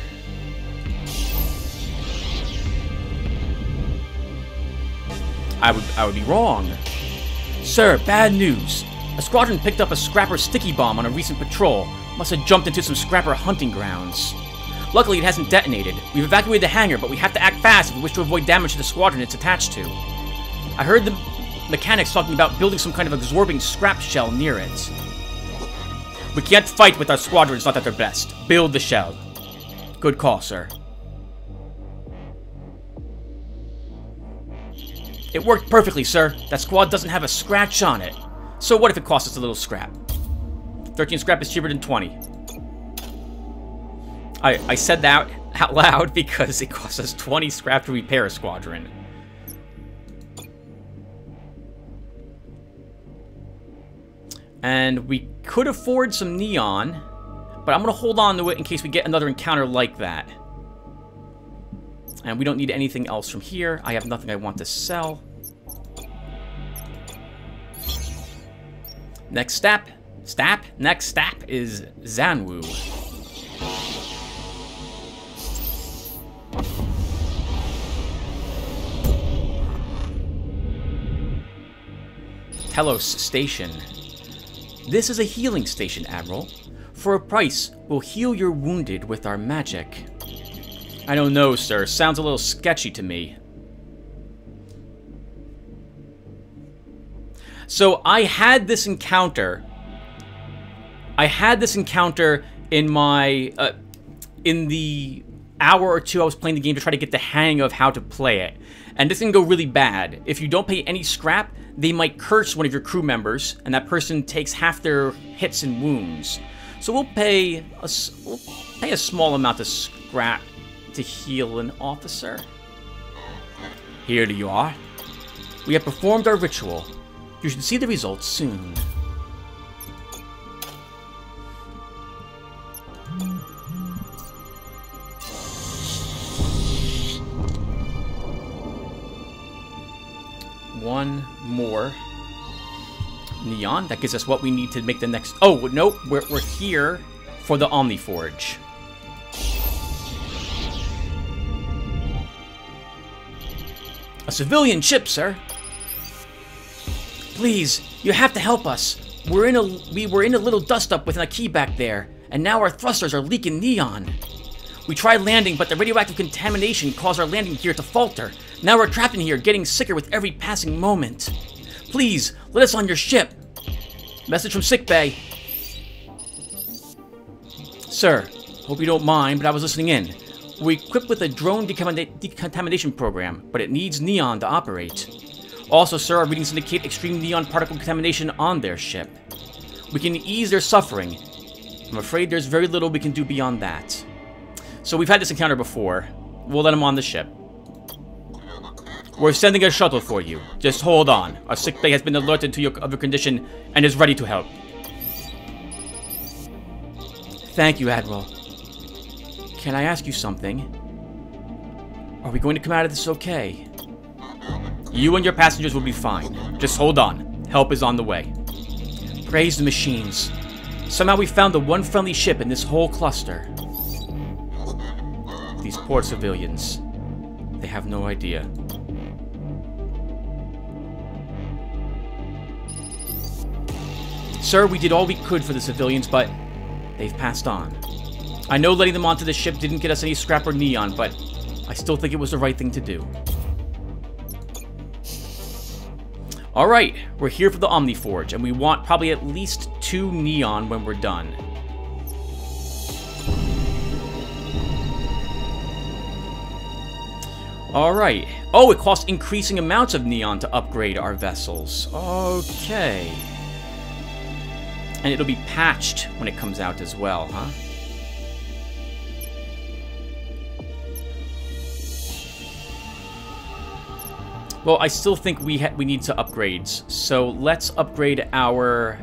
I would be wrong. Sir, bad news. A squadron picked up a scrapper sticky bomb on a recent patrol. Must have jumped into some scrapper hunting grounds. Luckily, it hasn't detonated. We've evacuated the hangar, but we have to act fast if we wish to avoid damage to the squadron it's attached to. I heard the mechanics talking about building some kind of absorbing scrap shell near it. We can't fight with our squadrons not at their best. Build the shell. Good call, sir. It worked perfectly, sir. That squad doesn't have a scratch on it. So what if it costs us a little scrap? 13 scrap is cheaper than 20. I said that out loud because it costs us 20 scrap to repair a squadron. And we could afford some neon, but I'm going to hold on to it in case we get another encounter like that. And we don't need anything else from here. I have nothing I want to sell. Next step. Next step is Zanwu. Telos Station. This is a healing station, Admiral. For a price, we'll heal your wounded with our magic. I don't know, sir. Sounds a little sketchy to me. So I had this encounter. In my in the hour or two I was playing the game to try to get the hang of how to play it. And this can go really bad. If you don't pay any scrap, they might curse one of your crew members, and that person takes half their hits and wounds. So we'll pay a small amount of scrap to heal an officer. Here you are. We have performed our ritual. You should see the results soon. One more neon. That gives us what we need to make the next... Oh, nope. We're here for the Omniforge. A civilian ship, sir. Please, you have to help us. We were in a little dust-up with a key back there, and now our thrusters are leaking neon. We tried landing, but the radioactive contamination caused our landing gear to falter. Now we're trapped in here, getting sicker with every passing moment. Please, let us on your ship. Message from sickbay. Sir, hope you don't mind, but I was listening in. We're equipped with a drone decontamination program, but it needs neon to operate. Also, sir, our readings indicate extreme neon particle contamination on their ship. We can ease their suffering. I'm afraid there's very little we can do beyond that. So we've had this encounter before. We'll let him on the ship. We're sending a shuttle for you. Just hold on. Our sickbay has been alerted to of your condition and is ready to help. Thank you, Admiral. Can I ask you something? Are we going to come out of this okay? You and your passengers will be fine. Just hold on. Help is on the way. Praise the machines. Somehow we found the one friendly ship in this whole cluster. These poor civilians. They have no idea. Sir, we did all we could for the civilians, but they've passed on. I know letting them onto the ship didn't get us any scrap or neon, but I still think it was the right thing to do. Alright, we're here for the Omniforge, and we want probably at least 2 neon when we're done. Alright. Oh, it costs increasing amounts of neon to upgrade our vessels. Okay. And it'll be patched when it comes out as well, huh? Well, I still think we need to upgrades. So let's upgrade our...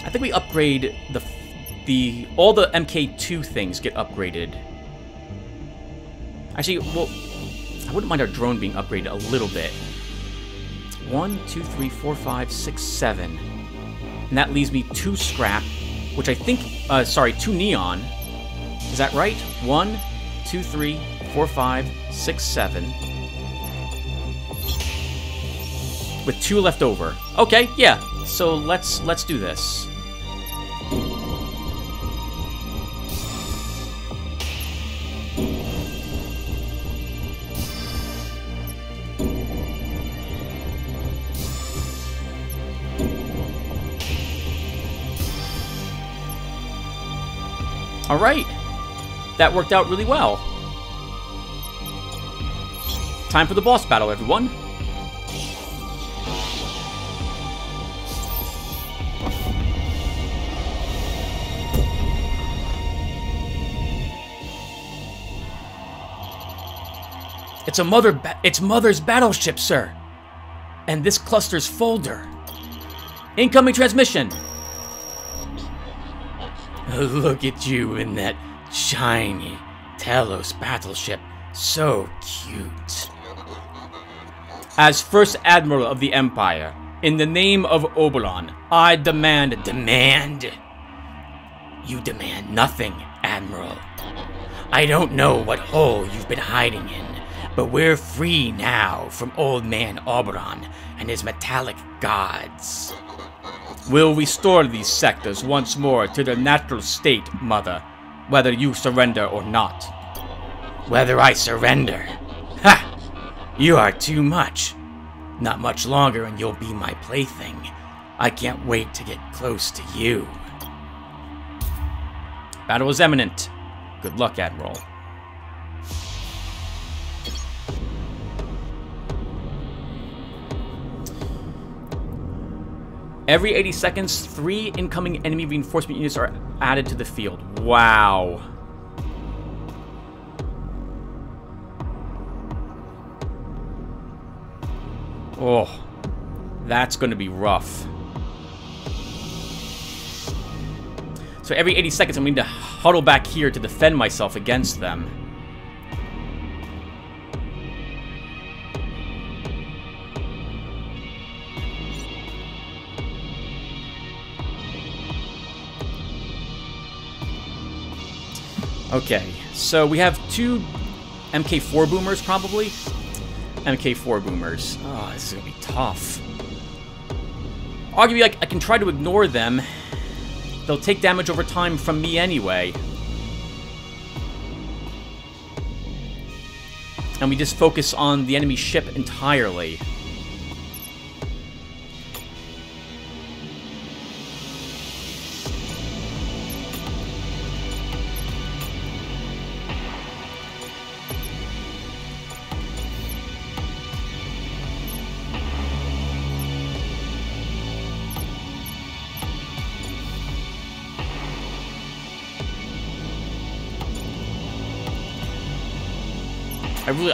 I think we upgrade all the MK2 things get upgraded. Actually, well, I wouldn't mind our drone being upgraded a little bit. 1, 2, 3, 4, 5, 6, 7. And that leaves me 2 scrap, which I think, sorry, 2 neon. Is that right? 1, 2, 3, 4, 5, 6, 7. With 2 left over. Okay, yeah. So let's do this. Alright, that worked out really well. Time for the boss battle, everyone. It's Mother's battleship, sir. And this cluster's folder. Incoming transmission. Look at you in that shiny Talos battleship. So cute. As First Admiral of the Empire, in the name of Oberon, I demand... You demand nothing, Admiral. I don't know what hole you've been hiding in, but we're free now from Old Man Oberon and his metallic gods. We'll restore these sectors once more to their natural state, Mother, whether you surrender or not. Whether I surrender? Ha! You are too much. Not much longer and you'll be my plaything. I can't wait to get close to you. Battle is imminent. Good luck, Admiral. Every 80 seconds, 3 incoming enemy reinforcement units are added to the field. Wow. Oh, that's going to be rough. So every 80 seconds, I'm going to huddle back here to defend myself against them. Okay, so we have 2 MK4 boomers, probably. MK4 boomers. Oh, this is going to be tough. Arguably, I can try to ignore them. They'll take damage over time from me anyway. And we just focus on the enemy ship entirely.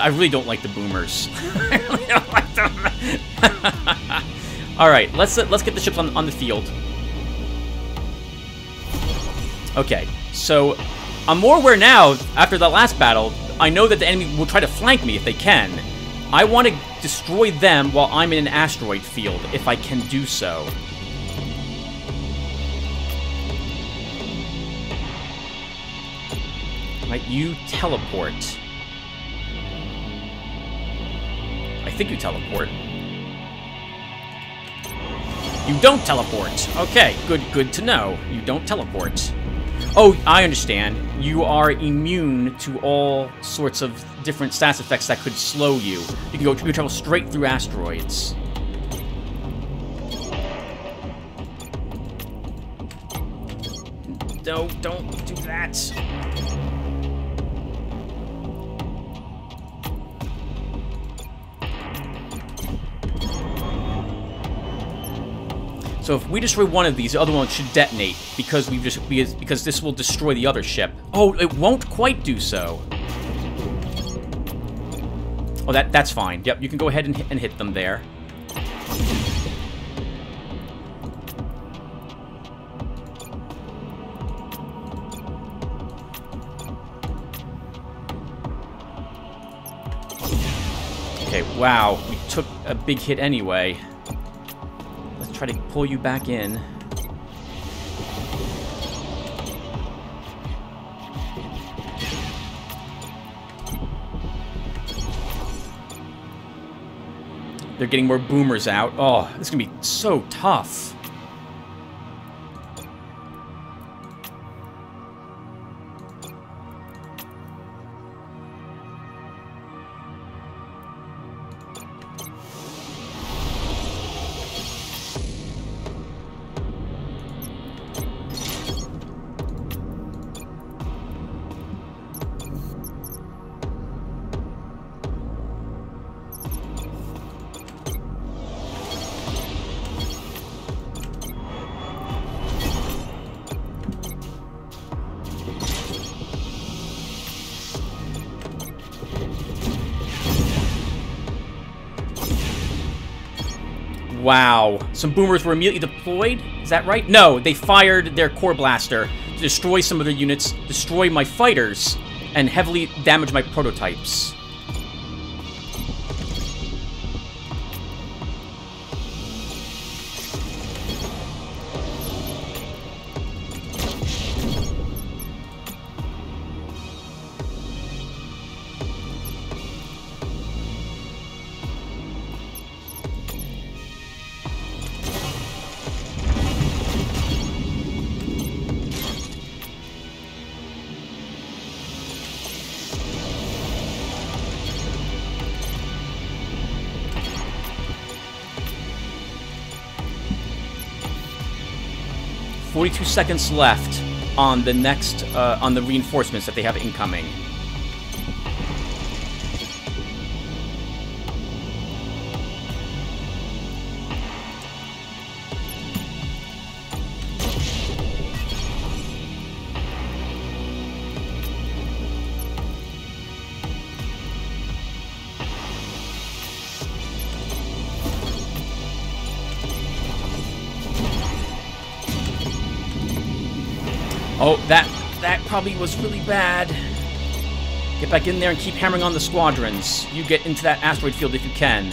I really don't like the boomers. I really don't like them. All right, let's get the ships on the field. Okay, so I'm more aware now. After the last battle, I know that the enemy will try to flank me if they can. I want to destroy them while I'm in an asteroid field, if I can do so. Right, you teleport. I think you teleport. You don't teleport. Okay, good to know. You don't teleport. Oh, I understand. You are immune to all sorts of different status effects that could slow you. You can travel straight through asteroids. No, don't do that. So if we destroy one of these, the other one should detonate because because this will destroy the other ship. Oh, it won't quite do so. Oh, that's fine. Yep, you can go ahead and hit them there. Okay, wow, we took a big hit anyway. Try to pull you back in. They're getting more boomers out. Oh, this is gonna be so tough. Wow. Some boomers were immediately deployed? Is that right? No, they fired their core blaster to destroy some of their units, destroy my fighters, and heavily damage my prototypes. 42 seconds left on the next, on the reinforcements that they have incoming. Oh, that probably was really bad. Get back in there and keep hammering on the squadrons. You get into that asteroid field if you can.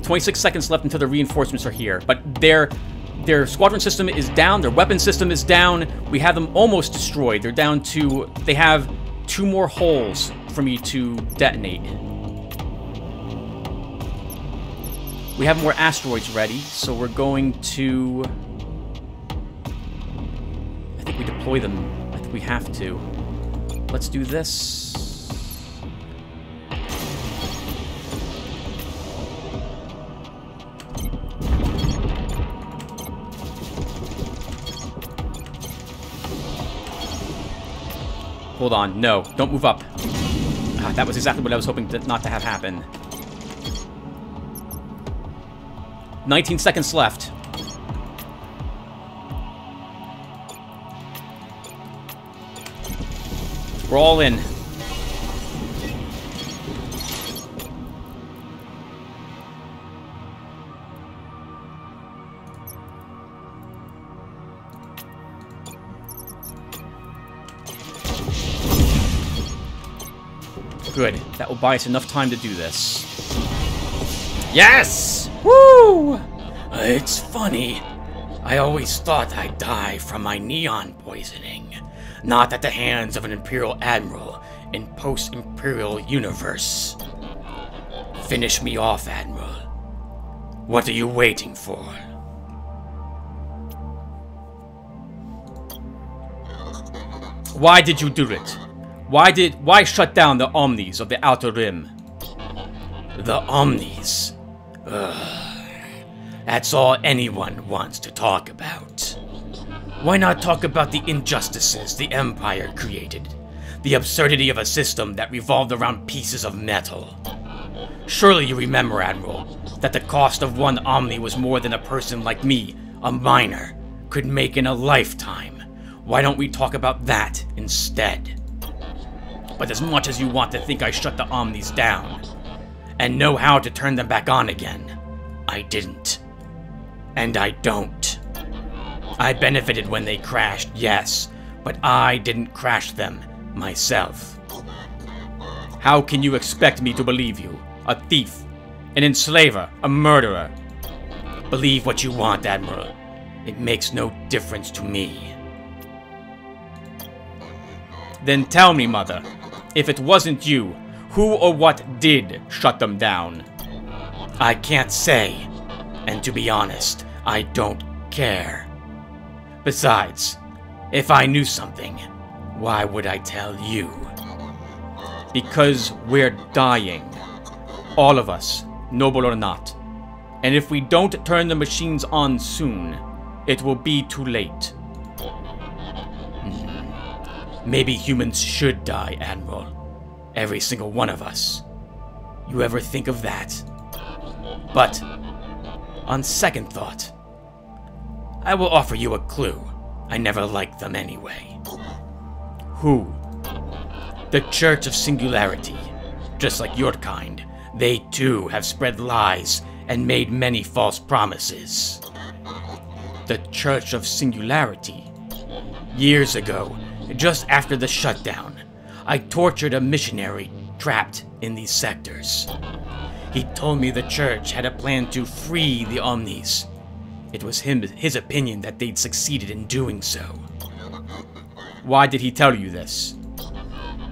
"26 seconds left until the reinforcements are here, but their squadron system is down, their weapon system is down. We have them almost destroyed. They're down to, they have 2 more holes for me to detonate. We have more asteroids ready, so we're going to, I think we deploy them. I think we have to. Let's do this. Hold on. No, don't move up. Ah, that was exactly what I was hoping not to have happen. 19 seconds left. We're all in. Good. That will buy us enough time to do this. Yes! Woo! It's funny. I always thought I'd die from my neon poisoning. Not at the hands of an Imperial Admiral in post-Imperial universe. Finish me off, Admiral. What are you waiting for? Why did you do it? Why shut down the Omnis of the Outer Rim? The Omnis? Ugh. That's all anyone wants to talk about. Why not talk about the injustices the Empire created? The absurdity of a system that revolved around pieces of metal. Surely you remember, Admiral, that the cost of one Omni was more than a person like me, a miner, could make in a lifetime. Why don't we talk about that instead? But as much as you want to think I shut the Omnis down, and know how to turn them back on again, I didn't. And I don't. I benefited when they crashed, yes, but I didn't crash them myself. How can you expect me to believe you? A thief, an enslaver, a murderer? Believe what you want, Admiral. It makes no difference to me. Then tell me, Mother, if it wasn't you, who or what did shut them down? I can't say, and to be honest, I don't care. Besides, if I knew something, why would I tell you? Because we're dying. All of us, noble or not. And if we don't turn the machines on soon, it will be too late. Maybe humans should die, Admiral. Every single one of us. You ever think of that? But, on second thought, I will offer you a clue. I never liked them anyway. Who? The Church of Singularity. Just like your kind, they too have spread lies and made many false promises. The Church of Singularity. Years ago, just after the shutdown, I tortured a missionary trapped in these sectors. He told me the church had a plan to free the Omnis. It was his opinion that they'd succeeded in doing so. Why did he tell you this?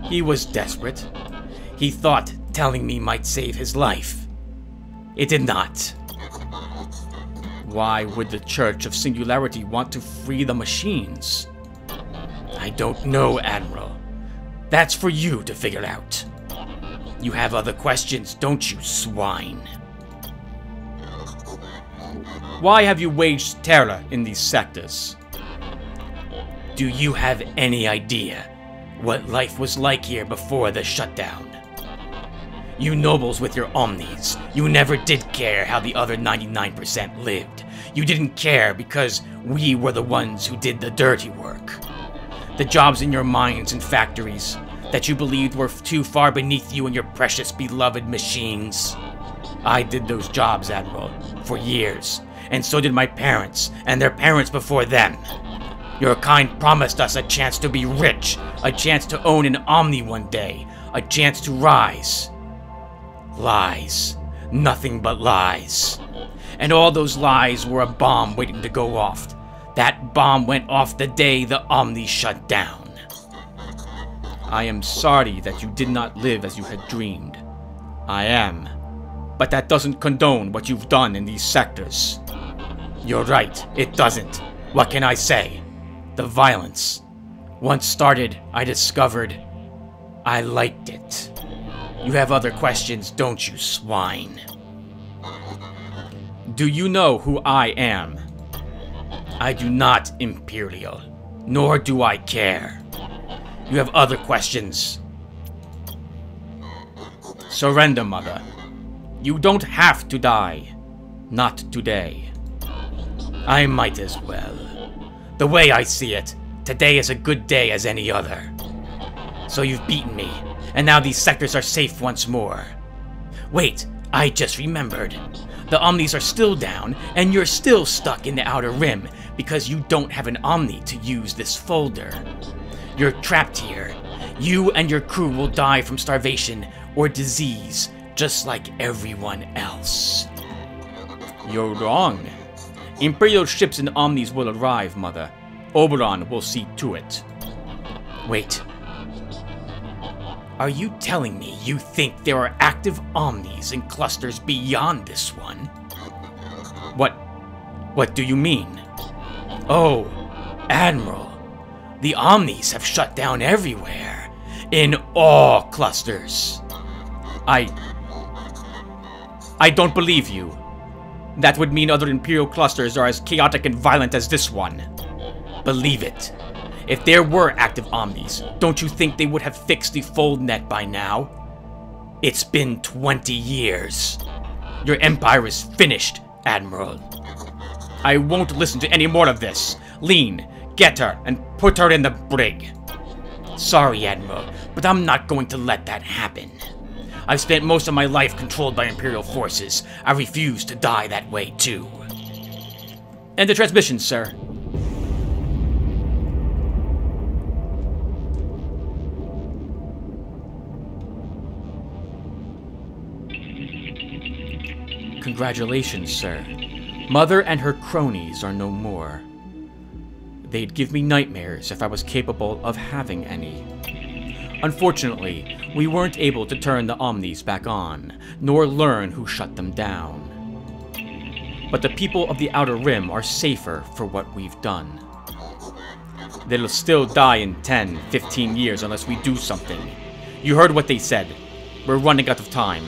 He was desperate. He thought telling me might save his life. It did not. Why would the Church of Singularity want to free the machines? I don't know, Admiral. That's for you to figure out. You have other questions, don't you, swine? Why have you waged terror in these sectors? Do you have any idea what life was like here before the shutdown? You nobles with your omnis, you never did care how the other 99% lived. You didn't care because we were the ones who did the dirty work. The jobs in your mines and factories that you believed were too far beneath you and your precious beloved machines. I did those jobs, Admiral, for years, and so did my parents and their parents before them. Your kind promised us a chance to be rich, a chance to own an Omni one day, a chance to rise. Lies. Nothing but lies. And all those lies were a bomb waiting to go off. That bomb went off the day the Omni shut down. I am sorry that you did not live as you had dreamed. I am. But that doesn't condone what you've done in these sectors. You're right, it doesn't. What can I say? The violence. Once started, I discovered I liked it. You have other questions, don't you, swine? Do you know who I am? I do not, Imperial. Nor do I care. You have other questions. Surrender, Mother. You don't have to die. Not today. I might as well. The way I see it, today is a good day as any other. So you've beaten me, and now these sectors are safe once more. Wait, I just remembered. The Omnis are still down, and you're still stuck in the Outer Rim because you don't have an Omni to use this folder. You're trapped here. You and your crew will die from starvation or disease, just like everyone else. You're wrong. Imperial ships and Omnis will arrive, Mother. Oberon will see to it. Wait. Are you telling me you think there are active Omnis in clusters beyond this one? What do you mean? Oh, Admiral. The Omnis have shut down everywhere. In all clusters. I don't believe you. That would mean other Imperial clusters are as chaotic and violent as this one. Believe it. If there were active Omnis, don't you think they would have fixed the fold net by now? It's been 20 years. Your empire is finished, Admiral. I won't listen to any more of this. Lean, get her, and put her in the brig. Sorry, Admiral, but I'm not going to let that happen. I've spent most of my life controlled by Imperial forces. I refuse to die that way, too. End the transmission, sir. Congratulations, sir. Mother and her cronies are no more. They'd give me nightmares if I was capable of having any. Unfortunately, we weren't able to turn the Omnis back on, nor learn who shut them down. But the people of the Outer Rim are safer for what we've done. They'll still die in 10, 15 years unless we do something. You heard what they said. We're running out of time.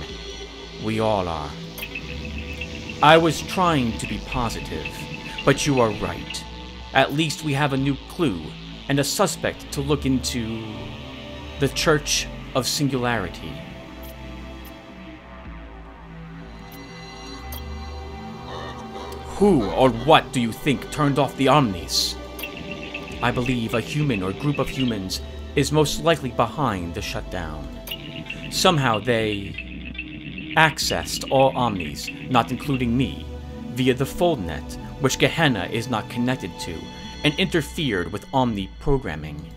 We all are. I was trying to be positive, but you are right. At least we have a new clue, and a suspect to look into. The Church of Singularity. Who or what do you think turned off the Omnis? I believe a human or group of humans is most likely behind the shutdown. Somehow they accessed all Omnis, not including me, via the Foldnet, which Gehenna is not connected to, and interfered with Omni programming.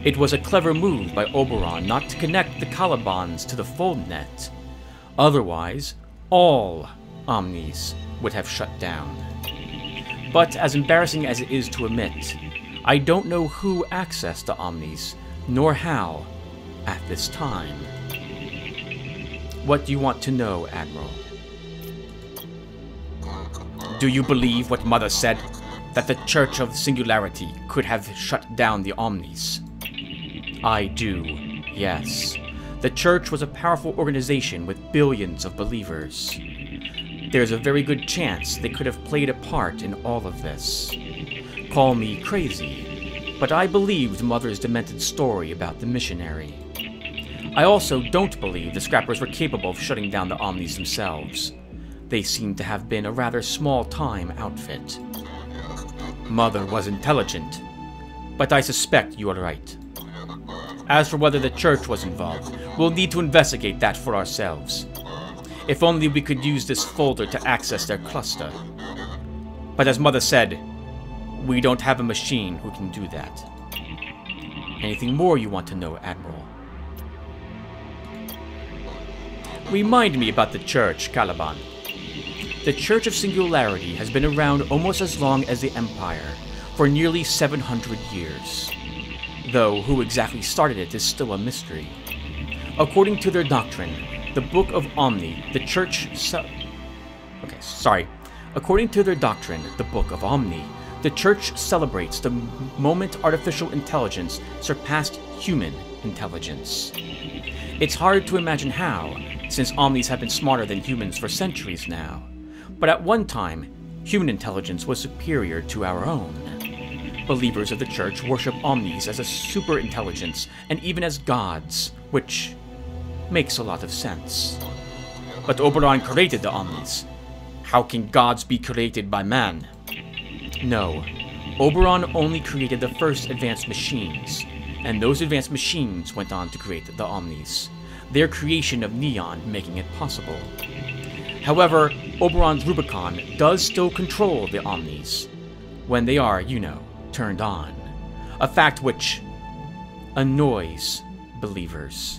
It was a clever move by Oberon not to connect the Calibans to the Foldnet. Otherwise, all Omnis would have shut down. But as embarrassing as it is to admit, I don't know who accessed the Omnis, nor how, at this time. What do you want to know, Admiral? Do you believe what Mother said? That the Church of Singularity could have shut down the Omnis? I do, yes. The Church was a powerful organization with billions of believers. There's a very good chance they could have played a part in all of this. Call me crazy, but I believed Mother's demented story about the missionary. I also don't believe the Scrappers were capable of shutting down the Omnis themselves. They seem to have been a rather small-time outfit. Mother was intelligent, but I suspect you are right. As for whether the Church was involved, we'll need to investigate that for ourselves. If only we could use this folder to access their cluster. But as Mother said, we don't have a machine who can do that. Anything more you want to know, Admiral? Remind me about the Church, Caliban. The Church of Singularity has been around almost as long as the Empire, for nearly 700 years. Though who exactly started it is still a mystery. According to their doctrine, the Book of Omni, the Church According to their doctrine, the Book of Omni, the Church celebrates the moment artificial intelligence surpassed human intelligence. It's hard to imagine how, since Omnis have been smarter than humans for centuries now. But at one time, human intelligence was superior to our own. Believers of the Church worship Omnis as a super-intelligence and even as gods, which makes a lot of sense. But Oberon created the Omnis. How can gods be created by man? No, Oberon only created the first advanced machines, and those advanced machines went on to create the Omnis, their creation of Neon making it possible. However, Oberon's Rubicon does still control the Omnis, when they are, you know, turned on. A fact which annoys believers.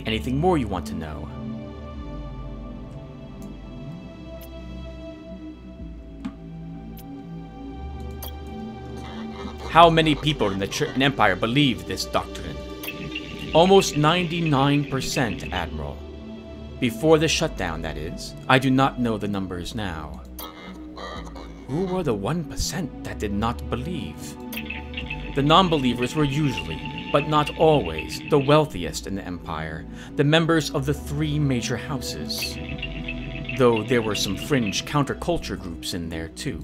Anything more you want to know? How many people in the Empire believe this doctrine? Almost 99%, Admiral. Before the shutdown, that is. I do not know the numbers now. Who were the 1% that did not believe? The non-believers were usually, but not always, the wealthiest in the Empire, the members of the 3 major houses. Though there were some fringe counterculture groups in there too.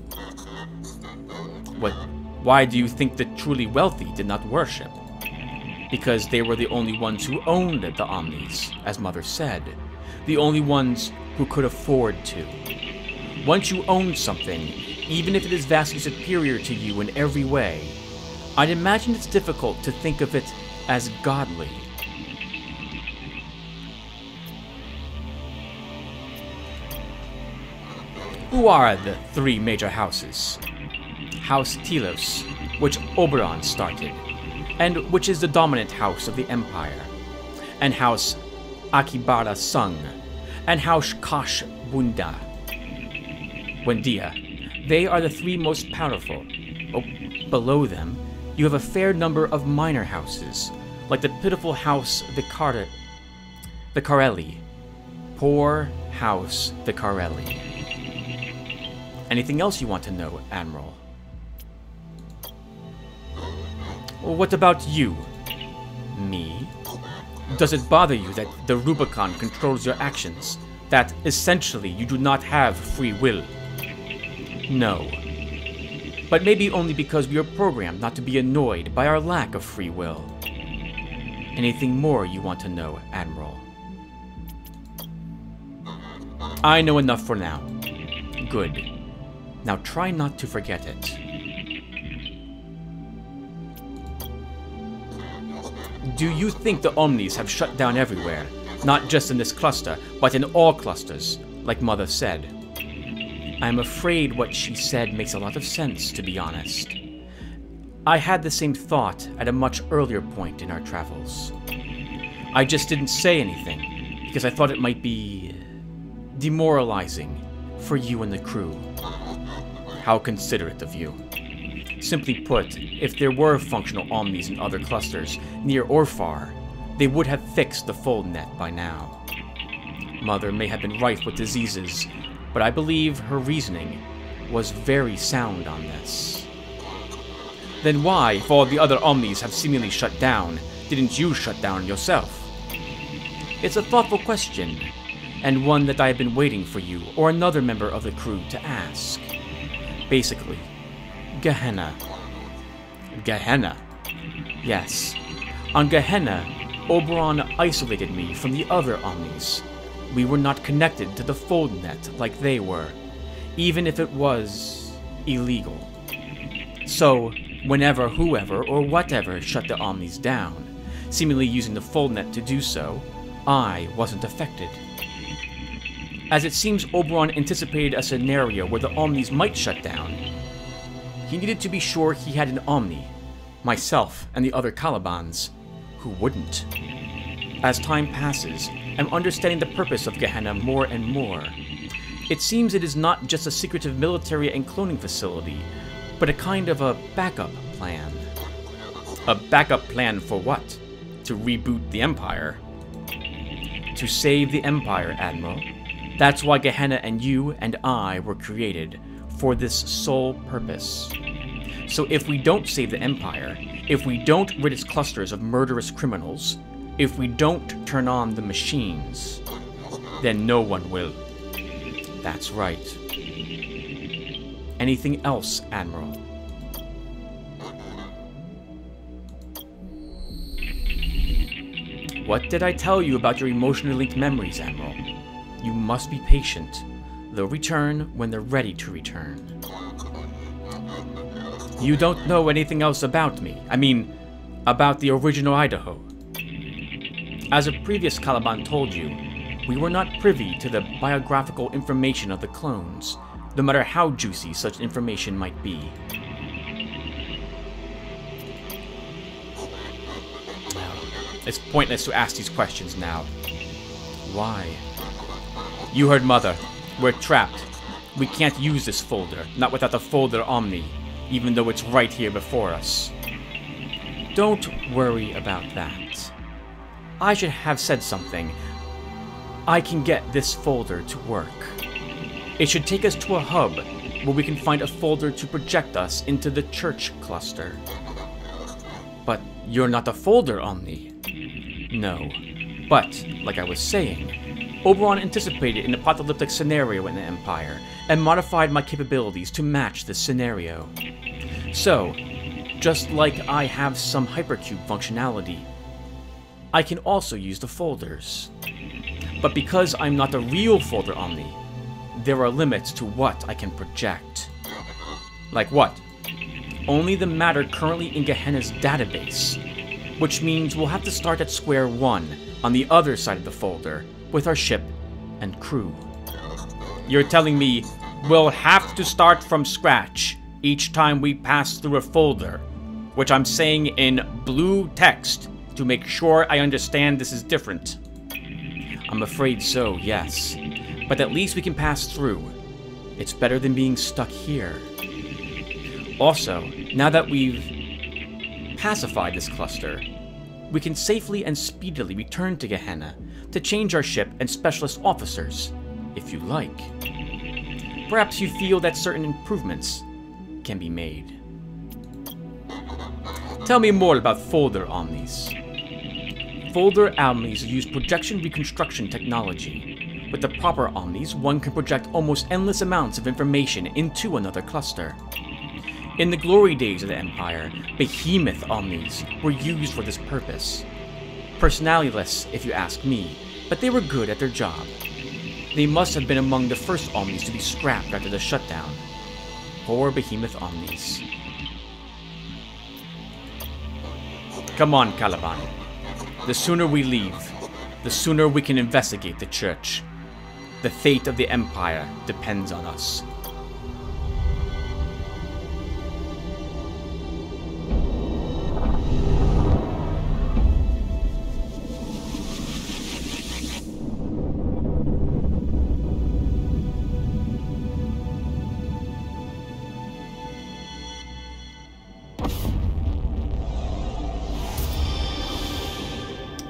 Why do you think the truly wealthy did not worship? Because they were the only ones who owned the Omnis, as Mother said. The only ones who could afford to. Once you own something, even if it is vastly superior to you in every way, I'd imagine it's difficult to think of it as godly. Who are the 3 major houses? House Telos, which Oberon started, and which is the dominant house of the Empire, and House Akibara Sung, and House Kosh Wendia. They are the 3 most powerful. Below them, you have a fair number of minor houses, like the pitiful House Vicarelli. Poor House Vicarelli. Anything else you want to know, Admiral? What about you? Me? Does it bother you that the Rubicon controls your actions? That, essentially, you do not have free will? No. But maybe only because we are programmed not to be annoyed by our lack of free will. Anything more you want to know, Admiral? I know enough for now. Good. Now try not to forget it. Do you think the Omnis have shut down everywhere? Not just in this cluster, but in all clusters, like Mother said. I'm afraid what she said makes a lot of sense, to be honest. I had the same thought at a much earlier point in our travels. I just didn't say anything, because I thought it might be demoralizing for you and the crew. How considerate of you. Simply put, if there were functional Omnis in other clusters, near or far, they would have fixed the fold net by now. Mother may have been rife with diseases, but I believe her reasoning was very sound on this. Then why, if all the other Omnis have seemingly shut down, didn't you shut down yourself? It's a thoughtful question, and one that I have been waiting for you or another member of the crew to ask. Basically, Gehenna. Gehenna? Yes. On Gehenna, Oberon isolated me from the other Omnis. We were not connected to the fold net like they were, even if it was illegal. So, whenever whoever or whatever shut the Omnis down, seemingly using the fold net to do so, I wasn't affected. As it seems Oberon anticipated a scenario where the Omnis might shut down, he needed to be sure he had an Omni, myself and the other Calibans, who wouldn't. As time passes, I'm understanding the purpose of Gehenna more and more. It seems it is not just a secretive military and cloning facility, but a kind of a backup plan. A backup plan for what? To reboot the Empire? To save the Empire, Admiral. That's why Gehenna and you and I were created, for this sole purpose. So if we don't save the Empire, if we don't rid its clusters of murderous criminals, if we don't turn on the machines, then no one will. That's right. Anything else, Admiral? What did I tell you about your emotionally linked memories, Admiral? You must be patient. They'll return when they're ready to return. You don't know anything else about me. I mean, about the original Idaho. As a previous Caliban told you, we were not privy to the biographical information of the clones, no matter how juicy such information might be. It's pointless to ask these questions now. Why? You heard Mother. We're trapped. We can't use this folder, not without the folder Omni, even though it's right here before us. Don't worry about that. I should have said something. I can get this folder to work. It should take us to a hub where we can find a folder to project us into the church cluster. But you're not a folder Omni. No. But, like I was saying, Oberon anticipated an apocalyptic scenario in the Empire, and modified my capabilities to match this scenario. So, just like I have some hypercube functionality, I can also use the folders. But because I'm not a real folder Omni, there are limits to what I can project. Like what? Only the matter currently in Gehenna's database, which means we'll have to start at square one on the other side of the folder with our ship and crew. You're telling me we'll have to start from scratch each time we pass through a folder, which I'm saying in blue text to make sure I understand this is different. I'm afraid so, yes. But at least we can pass through. It's better than being stuck here. Also, now that we've pacified this cluster, we can safely and speedily return to Gehenna to change our ship and specialist officers, if you like. Perhaps you feel that certain improvements can be made. Tell me more about folder Omnis. Folder Omnis use projection reconstruction technology. With the proper Omnis, one can project almost endless amounts of information into another cluster. In the glory days of the Empire, behemoth Omnis were used for this purpose. Personalityless, if you ask me, but they were good at their job. They must have been among the first Omnis to be scrapped after the shutdown. Poor behemoth Omnis. Come on, Caliban. The sooner we leave, the sooner we can investigate the church. The fate of the Empire depends on us.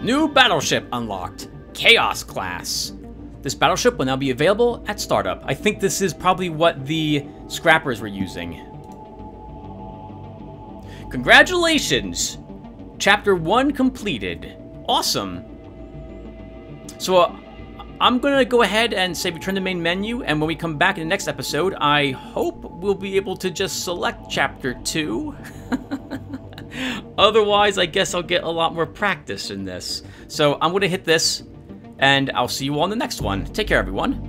New battleship unlocked. Chaos class. This battleship will now be available at startup. I think this is probably what the scrappers were using. Congratulations! Chapter 1 completed. Awesome. So, I'm gonna go ahead and say return to main menu, and when we come back in the next episode, I hope we'll be able to just select Chapter 2. Otherwise, I guess I'll get a lot more practice in this. So, I'm gonna hit this, and I'll see you all in the next one. Take care, everyone.